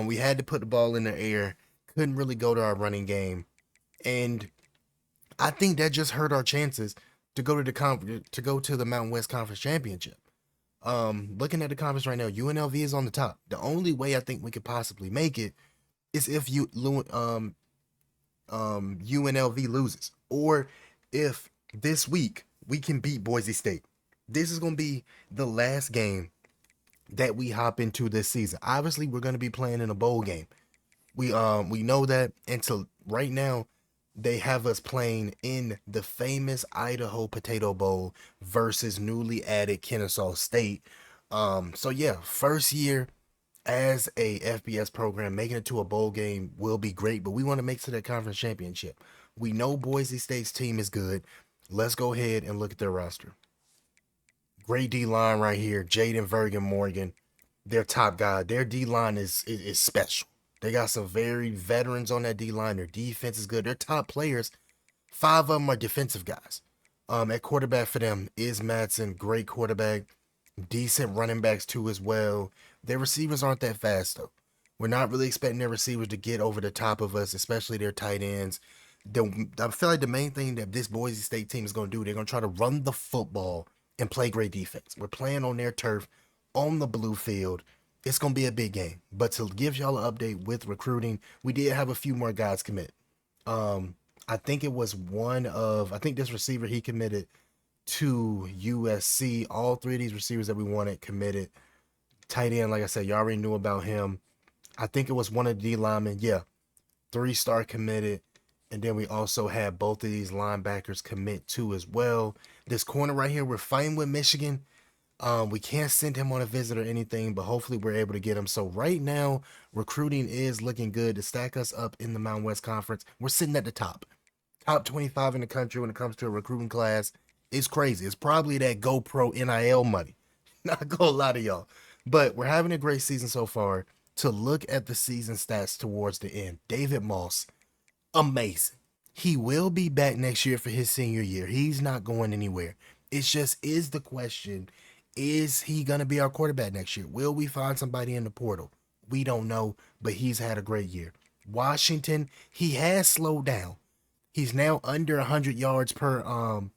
We had to put the ball in the air, couldn't really go to our running game, and I think that just hurt our chances to go to the Mountain West Conference Championship. Looking at the conference right now, UNLV is on the top. The only way I think we could possibly make it is if UNLV loses, or if this week we can beat Boise State. This is going to be the last game that we hop into this season. Obviously, we're going to be playing in a bowl game. We know that until right now, they have us playing in the famous Idaho Potato Bowl versus newly added Kennesaw State. So yeah, first year as a FBS program, making it to a bowl game will be great, but we want to make it to that conference championship. We know Boise State's team is good. Let's go ahead and look at their roster. Great D-line right here. Jaden Vergen Morgan, their top guy. Their D-line is special. They got some very veterans on that D-line. Their defense is good. Their top players, 5 of them are defensive guys. At quarterback for them is Madsen, great quarterback. Decent running backs too as well. Their receivers aren't that fast though. We're not really expecting their receivers to get over the top of us, especially their tight ends. I feel like the main thing that this Boise State team is going to do, they're going to try to run the football and play great defense. We're playing on their turf, on the blue field. It's going to be a big game. But to give y'all an update with recruiting, we did have a few more guys commit. I think it was I think this receiver, he committed to USC. All 3 of these receivers that we wanted committed. Tight end, like I said, you already knew about him. I think it was one of the D linemen. Yeah, 3-star committed. And then we also had both of these linebackers commit too as well. This corner right here, we're fighting with Michigan. We can't send him on a visit or anything, but hopefully we're able to get him. So right now, recruiting is looking good to stack us up in the Mountain West Conference. We're sitting at the top 25 in the country when it comes to a recruiting class. It's crazy. It's probably that GoPro NIL money. Not gonna lie to y'all. But we're having a great season so far. To look at the season stats towards the end, David Moss, amazing. He will be back next year for his senior year. He's not going anywhere. It's just, is the question, is he going to be our quarterback next year? Will we find somebody in the portal? We don't know, but he's had a great year. Washington, he has slowed down. He's now under 100 yards per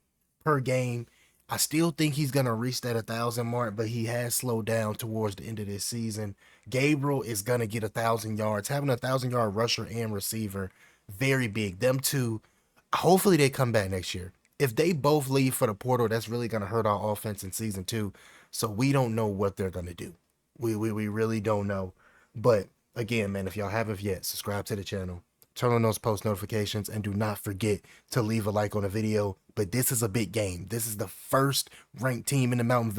game. I still think he's going to reach that 1,000 mark, but he has slowed down towards the end of this season. Gabriel is going to get 1,000 yards. Having a 1,000-yard rusher and receiver, very big. Them two, hopefully they come back next year. If they both leave for the portal, that's really going to hurt our offense in season 2. So we don't know what they're going to do. We really don't know. But again, man, if y'all haven't yet, subscribe to the channel. Turn on those post notifications, and do not forget to leave a like on the video. But this is a big game. This is the first ranked team in the Mountain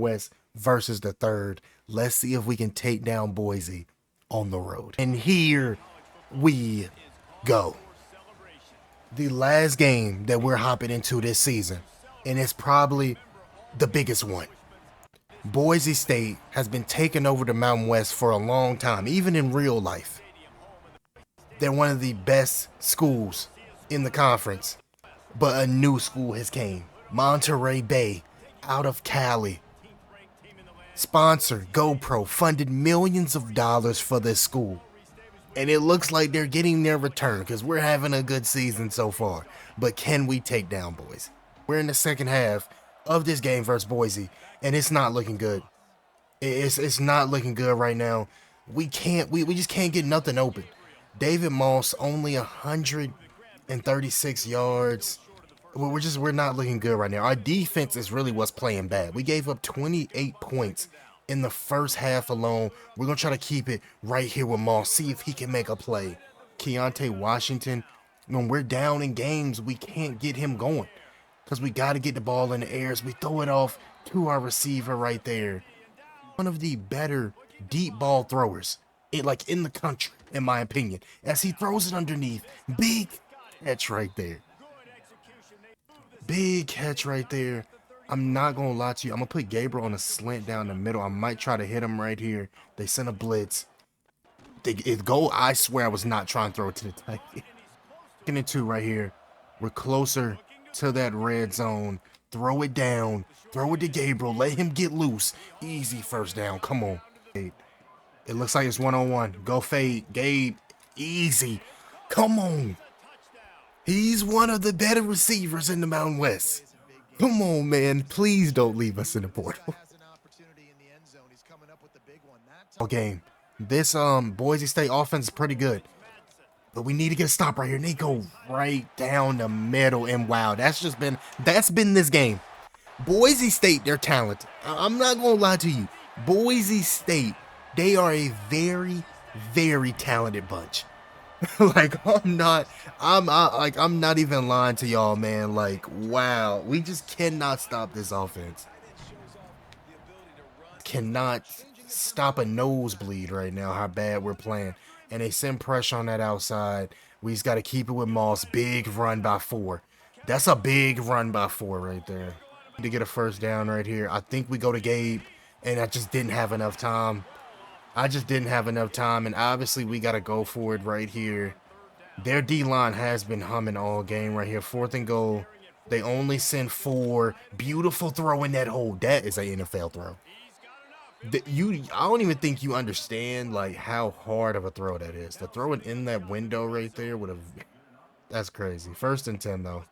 West versus the 3rd. Let's see if we can take down Boise on the road. And here we go. The last game that we're hopping into this season, and it's probably the biggest one. Boise State has been taking over the Mountain West for a long time, even in real life. They're one of the best schools in the conference, but a new school has came. Monterey Bay, out of Cali. Sponsor, GoPro, funded millions of dollars for this school. And it looks like they're getting their return because we're having a good season so far. But can we take down Boise? We're in the second half of this game versus Boise, and it's not looking good. It's not looking good right now. We just can't get nothing open. David Moss only 136 yards. We're not looking good right now. Our defense is really what's playing bad. We gave up 28 points in the first half alone. We're gonna try to keep it right here with Moss. See if he can make a play. Keontae Washington. When we're down in games, we can't get him going because we got to get the ball in the air. So we throw it off to our receiver right there. One of the better deep ball throwers in the country, in my opinion, as he throws it underneath. Big catch right there. Big catch right there. I'm not going to lie to you. I'm going to put Gabriel on a slant down the middle. I might try to hit him right here. They sent a blitz. It goal. I swear I was not trying to throw it to the tight end. Second and 2 right here. We're closer to that red zone. Throw it down. Throw it to Gabriel. Let him get loose. Easy first down. Come on. It looks like it's one-on-one. Go fade. Gabe. Easy. Come on. He's one of the better receivers in the Mountain West. Come on, man. Please don't leave us in the portal. Game. This Boise State offense is pretty good. But we need to get a stop right here. And they go right down the middle. And wow, that's been this game. Boise State, they're talented. I'm not going to lie to you. Boise State, they are a very, very talented bunch. I'm not even lying to y'all, man. Like, wow, we just cannot stop this offense. Cannot stop a nosebleed right now, how bad we're playing. And they send pressure on that outside. We just got to keep it with Moss. Big run by 4. That's a big run by 4 right there. To get a first down right here. I think we go to Gabe, and I just didn't have enough time. And obviously we got to go for it right here. Their D-line has been humming all game right here. 4th and goal. They only send 4. Beautiful throw in that hole. That is an NFL throw. I don't even think you understand like how hard of a throw that is. To throw it in that window right there that's crazy. 1st and 10 though.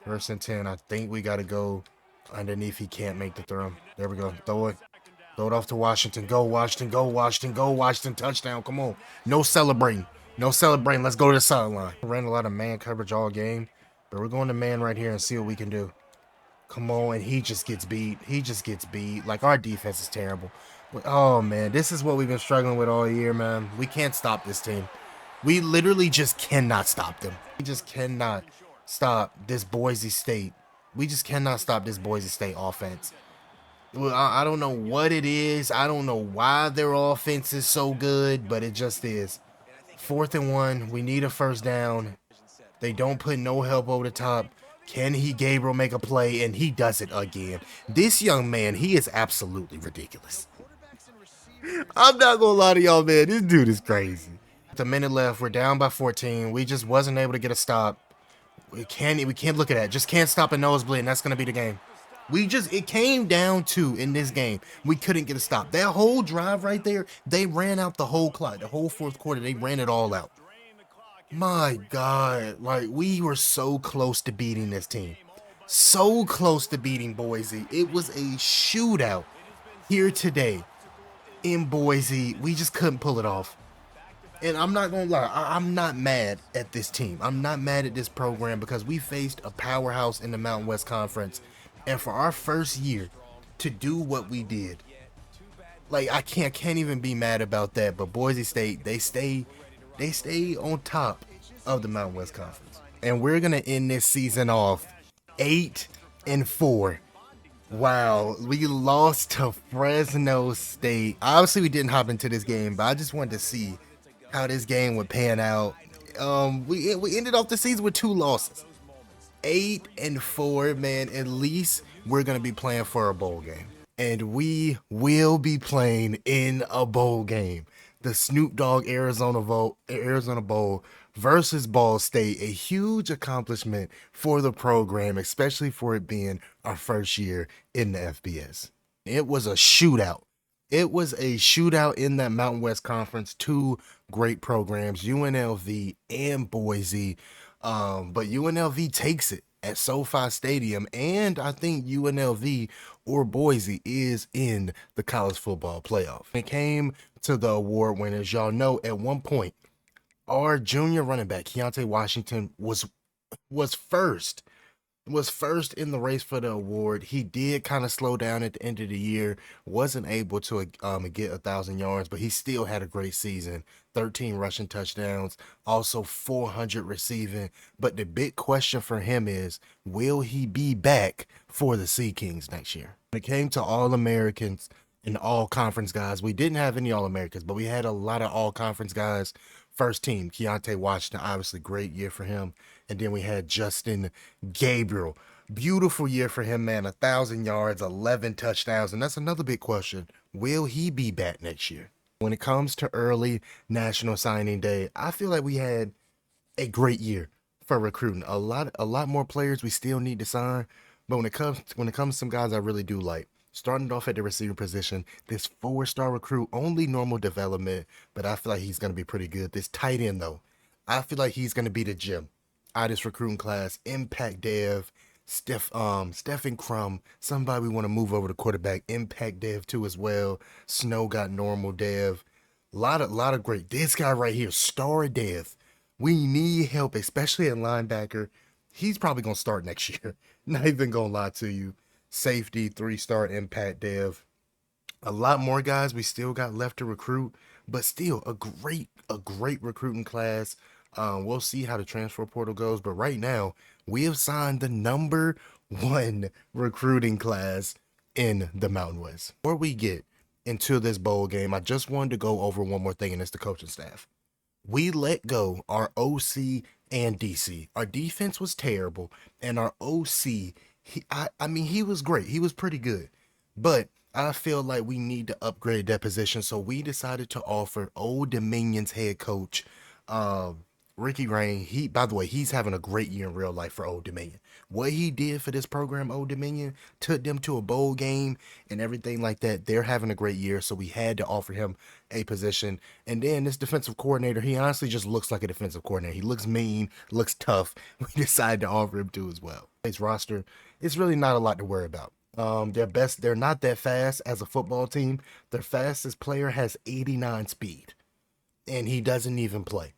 1st and 10. I think we got to go underneath. He can't make the throw. There we go. Throw it off to Washington. Go Washington. Go Washington. Go Washington. Touchdown. Come on. No celebrating. Let's go to the sideline. Ran a lot of man coverage all game, but we're going to man right here and see what we can do. Come on, and he just gets beat. Like, our defense is terrible. Oh, man, this is what we've been struggling with all year, man. We can't stop this team. We literally just cannot stop them. We just cannot stop this Boise State. Offense. Well, I don't know what it is. I don't know why their offense is so good, but it just is. 4th and 1. We need a first down. They don't put no help over the top. Can Gabriel make a play? And he does it again. This young man, he is absolutely ridiculous. I'm not gonna lie to y'all, man. This dude is crazy. With a minute left, we're down by 14. We just wasn't able to get a stop. We can't look at that. Just can't stop a nosebleed, and that's gonna be the game. It came down to, in this game, we couldn't get a stop. That whole drive right there, they ran out the whole clock. The whole 4th quarter, they ran it all out. My God, like, we were so close to beating this team. So close to beating Boise. It was a shootout here today in Boise. We just couldn't pull it off. And I'm not going to lie, I'm not mad at this team. I'm not mad at this program because we faced a powerhouse in the Mountain West Conference. And for our first year to do what we did, like, I can't even be mad about that. But Boise State, they stay on top of the Mountain West Conference. And we're going to end this season off 8-4. Wow, we lost to Fresno State. Obviously, we didn't hop into this game, but I just wanted to see how this game would pan out. We ended off the season with 2 losses. 8-4, man. At least we're going to be playing for a bowl game. And we will be playing in a bowl game. The Snoop Dogg Arizona Bowl versus Ball State. A huge accomplishment for the program, especially for it being our first year in the FBS. It was a shootout It was a shootout in that Mountain West Conference. Two great programs, UNLV and Boise. But UNLV takes it at SoFi Stadium, and I think UNLV or Boise is in the college football playoff. When it came to the award winners, y'all know at one point our junior running back Keontae Washington was first in the race for the award. He did kind of slow down at the end of the year, wasn't able to get 1,000 yards, but he still had a great season. 13 rushing touchdowns, also 400 receiving. But the big question for him is, will he be back for the Sea Kings next year? When it came to All-Americans and All-Conference guys, we didn't have any All-Americans, but we had a lot of All-Conference guys. First team, Keontae Washington, obviously great year for him. And then we had Justin Gabriel. Beautiful year for him, man. 1,000 yards, 11 touchdowns. And that's another big question. Will he be back next year? When it comes to early National Signing Day, I feel like we had a great year for recruiting. A lot more players we still need to sign. But when it comes to some guys I really do like, starting off at the receiver position, this 4-star recruit, only normal development, but I feel like he's going to be pretty good. This tight end, though, I feel like he's going to be the gem out of this recruiting class. Impact Dev, Stephen Crum, somebody we want to move over to quarterback. Impact Dev, too, as well. Snow got normal Dev. Lot of great. This guy right here, Star Dev. We need help, especially at linebacker. He's probably going to start next year. Not even going to lie to you. Safety, 3-star Impact Dev. A lot more guys we still got left to recruit, but still a great recruiting class. We'll see how the transfer portal goes, but right now we have signed the number 1 recruiting class in the Mountain West. Before we get into this bowl game, I just wanted to go over one more thing, and it's the coaching staff. We let go our OC and DC. Our defense was terrible, and our OC, he was great. He was pretty good. But I feel like we need to upgrade that position, so we decided to offer Old Dominion's head coach, Ricky Rain. By the way, he's having a great year in real life for Old Dominion. What he did for this program, Old Dominion, took them to a bowl game and everything like that. They're having a great year, so we had to offer him a position. And then this defensive coordinator, he honestly just looks like a defensive coordinator. He looks mean, looks tough. We decided to offer him too as well. His roster, it's really not a lot to worry about. They're not that fast as a football team. Their fastest player has 89 speed, and he doesn't even play.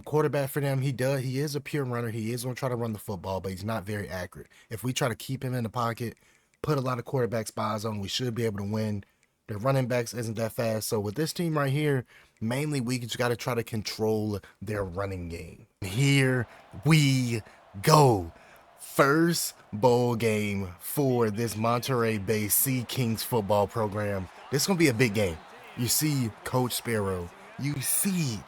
Quarterback for them, he is a pure runner. He is going to try to run the football, but he's not very accurate. If we try to keep him in the pocket, put a lot of quarterback spies on, we should be able to win. The running backs isn't that fast. So with this team right here, mainly we just got to try to control their running game. Here we go. First bowl game for this Monterey-based Sea Kings football program. This is going to be a big game. You see Coach Sparrow. You see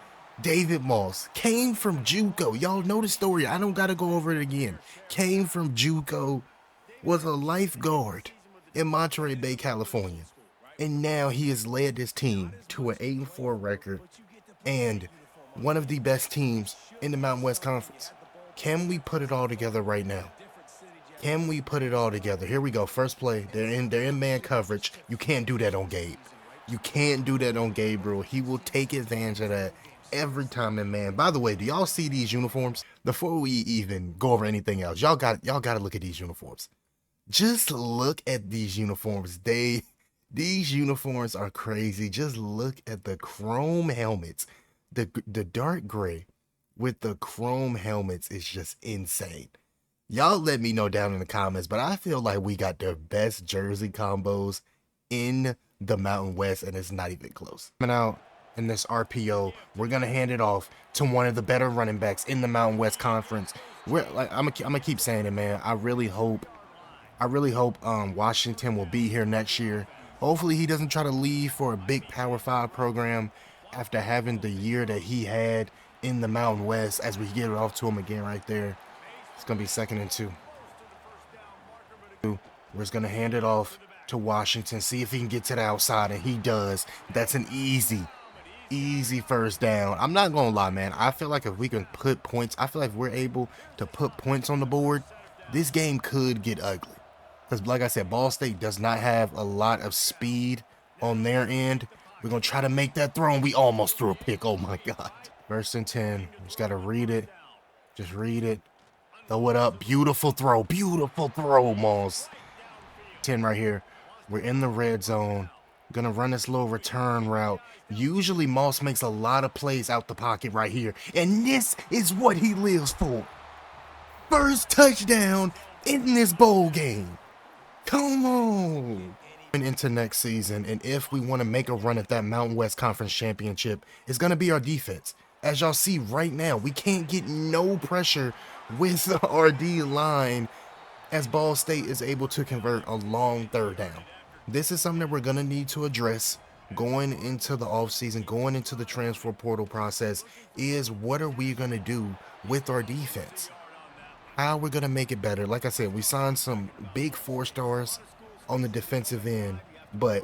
David Moss. Came from JUCO. Y'all know the story. I don't got to go over it again. Came from JUCO. Was a lifeguard in Monterey Bay, California. And now he has led this team to an 8-4 record and one of the best teams in the Mountain West Conference. Can we put it all together right now? Can we put it all together? Here we go. First play. They're in man coverage. You can't do that on Gabe. You can't do that on Gabriel. He will take advantage of that every time in man. By the way, do y'all see these uniforms? Before we even go over anything else, y'all got to look at these uniforms. Just look at these uniforms. These uniforms are crazy. Just look at the chrome helmets. The dark gray with the chrome helmets is just insane. Y'all let me know down in the comments, but I feel like we got the best jersey combos in the Mountain West, and it's not even close. Coming out in this RPO, we're gonna hand it off to one of the better running backs in the Mountain West Conference. I'm gonna keep saying it, man. I really hope Washington will be here next year. Hopefully he doesn't try to leave for a big Power 5 program after having the year that he had in the Mountain West. As we get it off to him again right there. It's going to be 2nd and 2. We're just going to hand it off to Washington, see if he can get to the outside, and he does. That's an easy first down. I'm not going to lie, man. I feel like if we can put points, I feel like if we're able to put points on the board, this game could get ugly. Because like I said, Ball State does not have a lot of speed on their end. We're going to try to make that throw, and we almost threw a pick. Oh, my God. 1st and 10. Just got to read it. Just read it. Throw it up. Beautiful throw. Beautiful throw, Moss. 10 right here. We're in the red zone. Going to run this little return route. Usually, Moss makes a lot of plays out the pocket right here. And this is what he lives for. First touchdown in this bowl game. Come on. Into next season, and if we want to make a run at that Mountain West Conference Championship, it's going to be our defense. As y'all see right now, we can't get no pressure with our D-line as Ball State is able to convert a long 3rd down. This is something that we're going to need to address going into the offseason, going into the transfer portal process, is what are we going to do with our defense? How we're going to make it better. Like I said, we signed some big 4-stars on the defensive end, but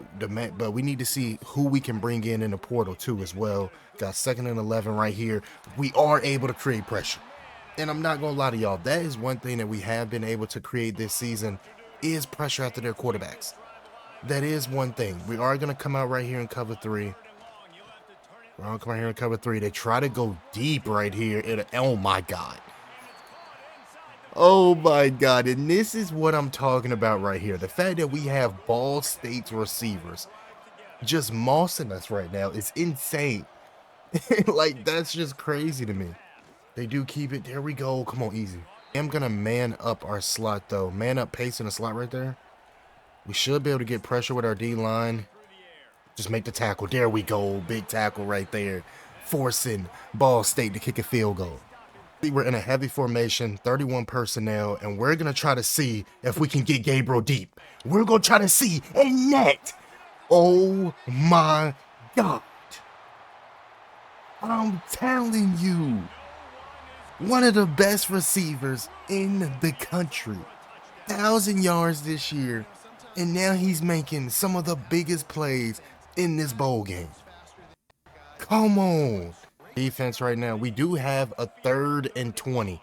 we need to see who we can bring in the portal too as well. Got 2nd and 11 right here. We are able to create pressure. And I'm not going to lie to y'all, that is one thing that we have been able to create this season is pressure after their quarterbacks. That is one thing. We are going to come out right here in cover 3. We're going to come out here in cover 3. They try to go deep right here. Oh, my God. Oh, my God. And this is what I'm talking about right here. The fact that we have Ball State's receivers just mossing us right now is insane. Like, that's just crazy to me. They do keep it. There we go. Come on, easy. I'm going to man up our slot, though. Man up pace in the slot right there. We should be able to get pressure with our D-line. Just make the tackle. There we go. Big tackle right there. Forcing Ball State to kick a field goal. We're in a heavy formation, 31 personnel, and we're going to try to see if we can get Gabriel deep. We're going to try to see a net. Oh, my God. I'm telling you. One of the best receivers in the country. 1,000 yards this year. And now he's making some of the biggest plays in this bowl game. Come on. Defense right now. We do have a 3rd and 20.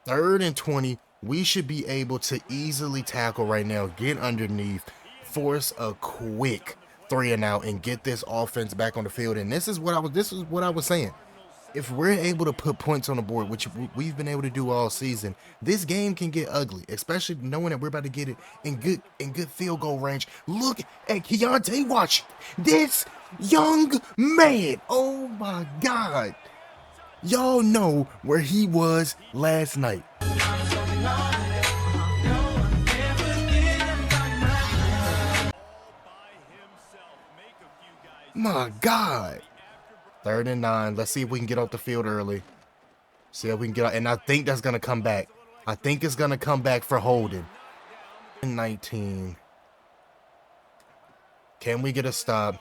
3rd and 20. We should be able to easily tackle right now. Get underneath. Force a quick 3 and out and get this offense back on the field. And this is what I was saying. If we're able to put points on the board, which we've been able to do all season, this game can get ugly, especially knowing that we're about to get it in good field goal range. Look at Keontae, watch this young man. Oh my God. Y'all know where he was last night. My God. 3rd and 9. Let's see if we can get off the field early. See if we can get out. And I think that's going to come back. I think it's going to come back for holding. 19. Can we get a stop?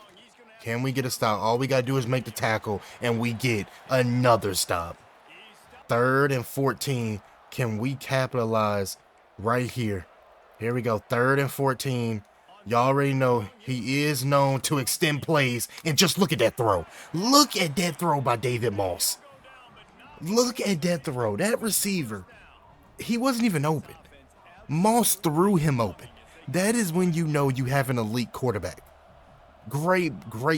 Can we get a stop? All we got to do is make the tackle, and we get another stop. 3rd and 14. Can we capitalize right here? Here we go. 3rd and 14. Y'all already know he is known to extend plays. And just look at that throw. Look at that throw by David Moss. Look at that throw. That receiver, he wasn't even open. Moss threw him open. That is when you know you have an elite quarterback. Great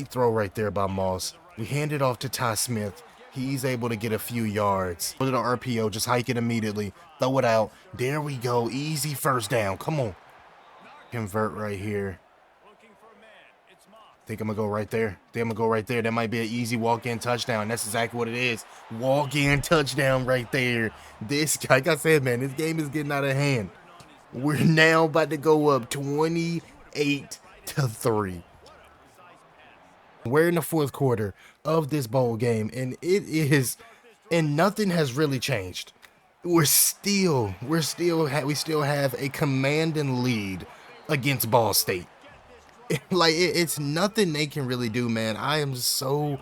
throw right there by Moss. We hand it off to Ty Smith. He's able to get a few yards. Put it on RPO. Just hike it immediately. Throw it out. There we go. Easy 1st down. Come on. Convert right here. Think I'm gonna go right there. That might be an easy walk-in touchdown. That's exactly what it is. Walk-in touchdown right there. This, like I said, man, this game is getting out of hand. We're now about to go up 28-3. We're in the 4th quarter of this bowl game, and nothing has really changed. We still have a commanding lead against Ball State. Like, it's nothing they can really do, man. I am so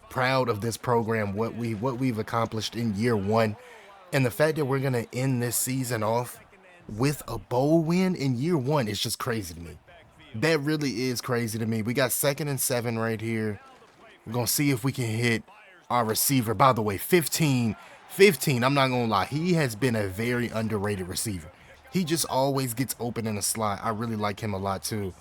proud of this program, what we've accomplished in year 1, and the fact that we're gonna end this season off with a bowl win in year 1 is just crazy to me. That really is crazy to me. We got 2nd and 7 right here. We're gonna see if we can hit our receiver. By the way, 15. I'm not gonna lie, he has been a very underrated receiver. He just always gets open in the slot. I really like him a lot too.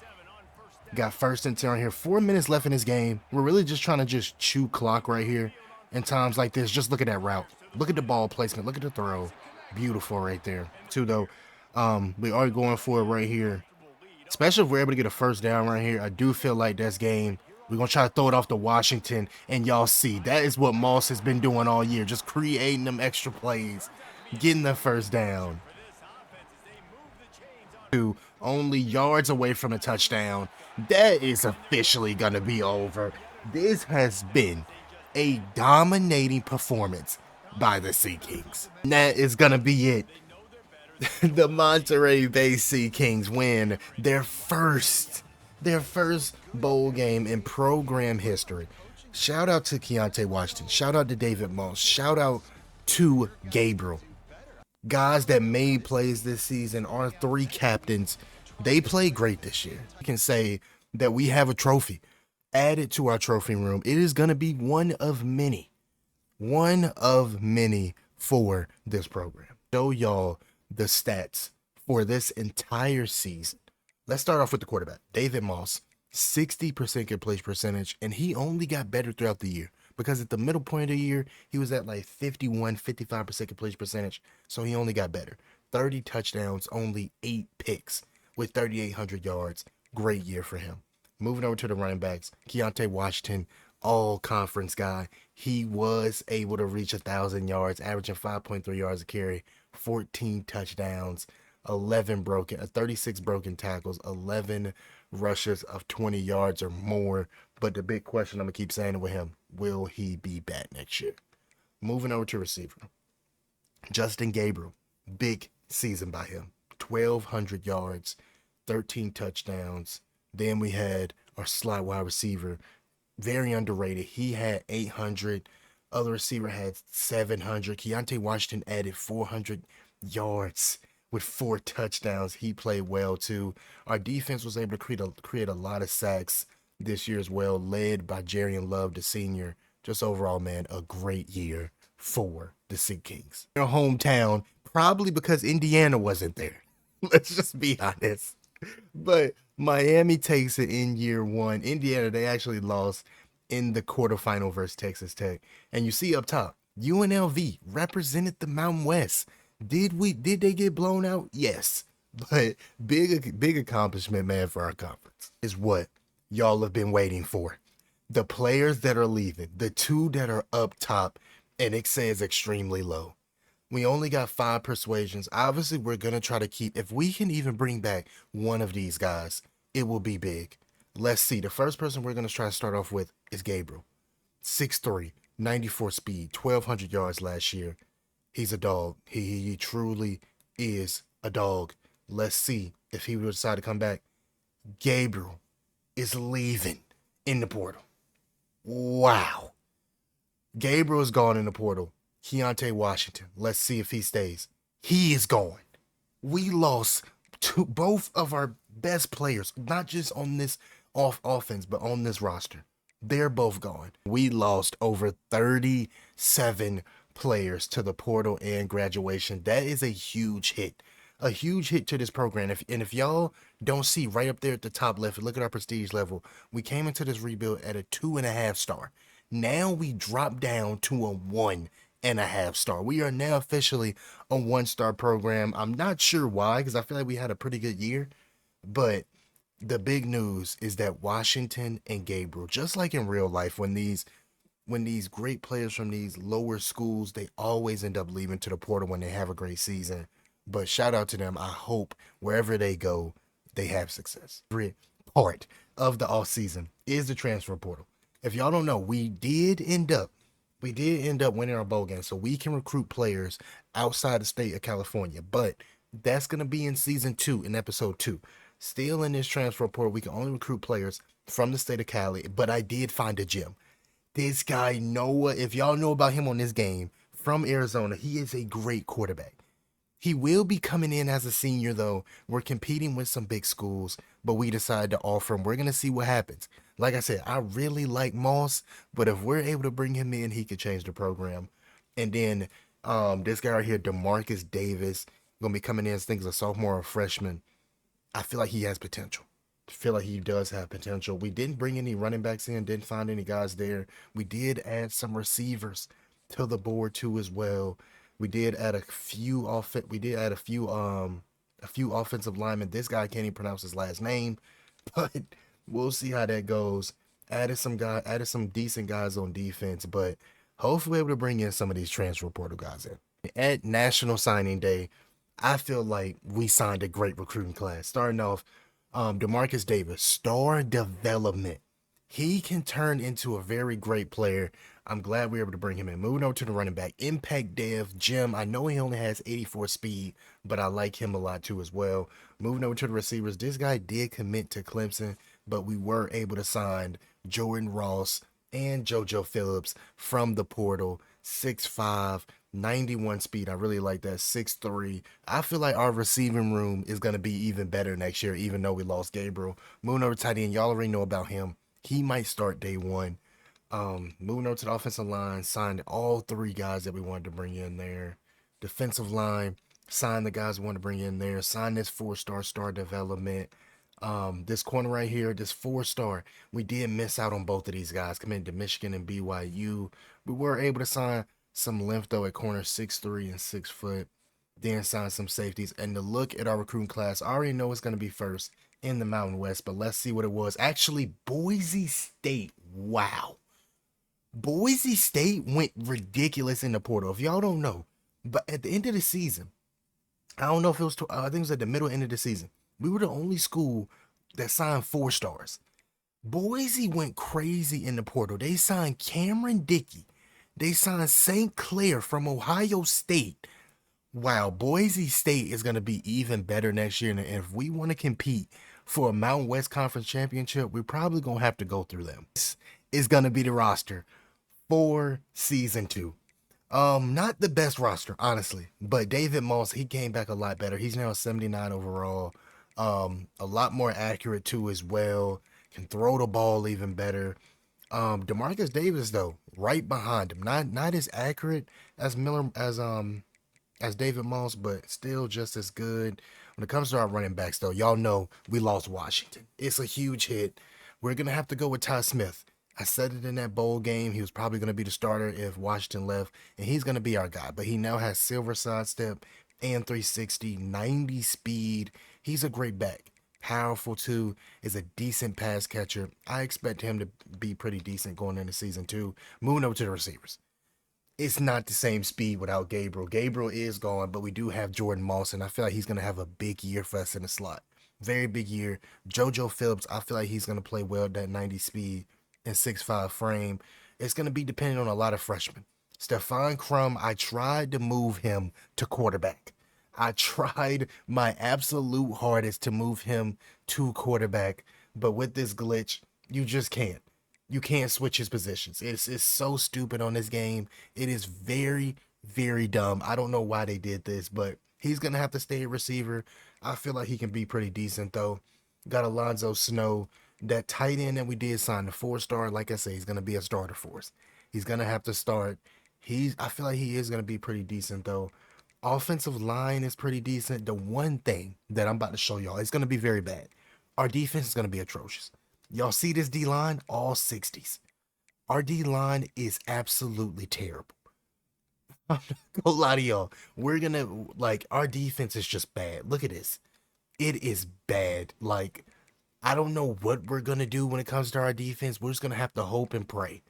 Got 1st and 10 here. 4 minutes left in this game. We're really just trying to just chew clock right here. In times like this, just look at that route. Look at the ball placement. Look at the throw. Beautiful right there. Too though. We are going for it right here. Especially if we're able to get a 1st down right here. I do feel like this game, we're going to try to throw it off to Washington. And y'all see, that is what Moss has been doing all year. Just creating them extra plays. Getting the 1st down. Only yards away from a touchdown. That is officially going to be over. This has been a dominating performance by the Sea Kings. And that is going to be it. The Monterey Bay Sea Kings win their first bowl game in program history. Shout out to Keontae Washington. Shout out to David Moss. Shout out to Gabriel. Guys that made plays this season, our 3 captains, they played great this year. You can say that we have a trophy added to our trophy room. It is going to be one of many for this program. Show y'all the stats for this entire season. Let's start off with the quarterback, David Moss, 60% completion percentage, and he only got better throughout the year. Because at the middle point of the year, he was at like 55% completion percentage. So he only got better. 30 touchdowns, only 8 picks with 3,800 yards. Great year for him. Moving over to the running backs, Keontae Washington, all-conference guy. He was able to reach 1,000 yards, averaging 5.3 yards a carry, 14 touchdowns, 36 broken tackles, 11 rushes of 20 yards or more. But the big question I'm going to keep saying with him, will he be back next year? Moving over to receiver. Justin Gabriel, big season by him. 1,200 yards, 13 touchdowns. Then we had our slot wide receiver, very underrated. He had 800. Other receiver had 700. Keontae Washington added 400 yards with 4 touchdowns. He played well too. Our defense was able to create a lot of sacks this year as well, led by Jarian Love, the senior. Just overall, man, a great year for the Sea Kings. Their hometown, probably because Indiana wasn't there. Let's just be honest. But Miami takes it in year 1. Indiana, they actually lost in the quarterfinal versus Texas Tech. And you see up top, UNLV represented the Mountain West. Did they get blown out? Yes. But big accomplishment, man, for our conference is what y'all have been waiting for. The players that are leaving, the 2 that are up top, and it says extremely low. We only got 5 persuasions. Obviously, we're going to try to keep, if we can even bring back one of these guys, it will be big. Let's see. The first person we're going to try to start off with is Gabriel. 6'3", 94 speed, 1,200 yards last year. He's a dog. He truly is a dog. Let's see if he will decide to come back. Gabriel is leaving in the portal. Wow. Gabriel is gone in the portal. Keontae Washington. Let's see if he stays. He is gone. We lost both of our best players, not just on this offense, but on this roster. They're both gone. We lost over 37 players to the portal and graduation. That is a huge hit. A huge hit to this program. If y'all don't see right up there at the top left, look at our prestige level. We came into this rebuild at a 2.5 star. Now we drop down to a 1.5 star. We are now officially a 1-star program. I'm not sure why, because I feel like we had a pretty good year. But the big news is that Washington and Gabriel, just like in real life, when these great players from these lower schools, they always end up leaving to the portal when they have a great season. But shout out to them. I hope wherever they go, they have success. Part of the offseason is the transfer portal. If y'all don't know, we did end up winning our bowl game, so we can recruit players outside the state of California. But that's going to be in season 2, in episode 2. Still in this transfer portal, we can only recruit players from the state of Cali. But I did find a gem. This guy, Noah, if y'all know about him on this game, from Arizona, he is a great quarterback. He will be coming in as a senior, though. We're competing with some big schools, but we decided to offer him. We're going to see what happens. Like I said, I really like Moss, but if we're able to bring him in, he could change the program. And then this guy right here, DeMarcus Davis, gonna be coming in as things a sophomore or freshman. I feel like he has potential. I feel like he does have potential. We didn't bring any running backs in, didn't find any guys there. We did add some receivers to the board too as well. We did add a few offensive linemen. This guy can't even pronounce his last name, but we'll see how that goes. Added some decent guys on defense, but hopefully able to bring in some of these transfer portal guys in. At National Signing Day, I feel like we signed a great recruiting class. Starting off, Demarcus Davis, star development. He can turn into a very great player. I'm glad we were able to bring him in. Moving over to the running back, Impact Dev, Jim. I know he only has 84 speed, but I like him a lot too as well. Moving over to the receivers, this guy did commit to Clemson, but we were able to sign Jordan Ross and JoJo Phillips from the portal. 6'5", 91 speed. I really like that. 6'3". I feel like our receiving room is going to be even better next year, even though we lost Gabriel. Moving over to tight end, y'all already know about him. He might start day one. Moving over to the offensive line, signed all three guys that we wanted to bring in there. Defensive line, signed the guys we wanted to bring in there. Signed this 4-star development. This corner right here, this 4-star, we did miss out on both of these guys coming to Michigan and BYU. We were able to sign some length though at corner, 6'3" and 6 foot. Then sign some safeties. And to look at our recruiting class, I already know it's going to be first in the Mountain West, but let's see what it was. Actually, Boise State. Wow. Boise State went ridiculous in the portal. If y'all don't know, but at the end of the season, I don't know if it was, I think it was at the middle end of the season. We were the only school that signed 4 stars. Boise went crazy in the portal. They signed Cameron Dickey. They signed St. Clair from Ohio State. Wow, Boise State is going to be even better next year. And if we want to compete for a Mountain West Conference championship, we're probably going to have to go through them. This is going to be the roster for season 2. Not the best roster, honestly, but David Moss, he came back a lot better. He's now 79 overall. A lot more accurate too as well. Can throw the ball even better. Demarcus Davis though, right behind him. Not as accurate as David Moss, but still just as good. When it comes to our running backs though, y'all know we lost Washington. It's a huge hit. We're gonna have to go with Ty Smith. I said it in that bowl game. He was probably going to be the starter if Washington left, and he's going to be our guy. But he now has silver sidestep and 360, 90 speed. He's a great back. Powerful too, is a decent pass catcher. I expect him to be pretty decent going into season 2. Moving over to the receivers. It's not the same speed without Gabriel. Gabriel is gone, but we do have Jordan Moss, and I feel like he's going to have a big year for us in the slot. Very big year. JoJo Phillips, I feel like he's going to play well at that 90 speed and 6'5" frame. It's going to be dependent on a lot of freshmen. Stefan Crum, I tried to move him to quarterback. I tried my absolute hardest to move him to quarterback, but with this glitch, you just can't. You can't switch his positions. It's so stupid on this game. It is very, very dumb. I don't know why they did this, but he's going to have to stay a receiver. I feel like he can be pretty decent, though. Got Alonzo Snow. That tight end that we did sign, the 4-star, like I say, he's going to be a starter for us. He's going to have to start. I feel like he is going to be pretty decent, though. Offensive line is pretty decent. The one thing that I'm about to show y'all, it's going to be very bad. Our defense is going to be atrocious. Y'all see this D-line? All 60s. Our D-line is absolutely terrible. I'm not going to lie to y'all. We're going to, our defense is just bad. Look at this. It is bad. I don't know what we're going to do when it comes to our defense. We're just going to have to hope and pray.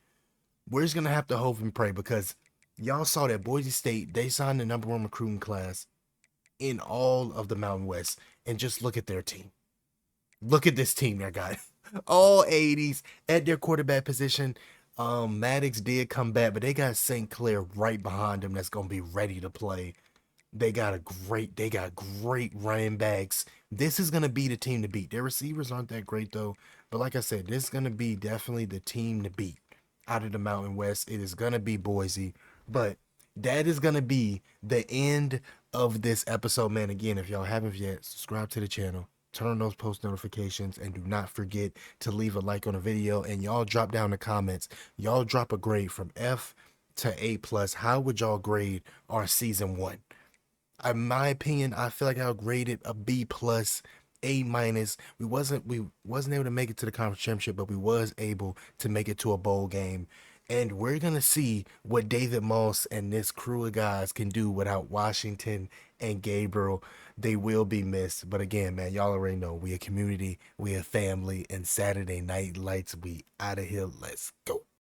We're just going to have to hope and pray because y'all saw that Boise State, they signed the #1 recruiting class in all of the Mountain West. And just look at their team. Look at this team they got. All 80s at their quarterback position. Maddox did come back, but they got St. Clair right behind them that's going to be ready to play. They got great running backs. This is going to be the team to beat. Their receivers aren't that great though. But like I said, this is going to be definitely the team to beat out of the Mountain West. It is going to be Boise. But that is going to be the end of this episode, man. Again, if y'all haven't yet, subscribe to the channel. Turn on those post notifications and do not forget to leave a like on the video. And y'all drop down the comments. Y'all drop a grade from F to A+. How would y'all grade our season 1? In my opinion, I feel like I'll grade it a B plus, A minus. We wasn't able to make it to the conference championship, but we was able to make it to a bowl game. And we're gonna see what David Moss and this crew of guys can do without Washington and Gabriel. They will be missed. But again, man, y'all already know we a community, we a family, and Saturday night lights, we out of here. Let's go.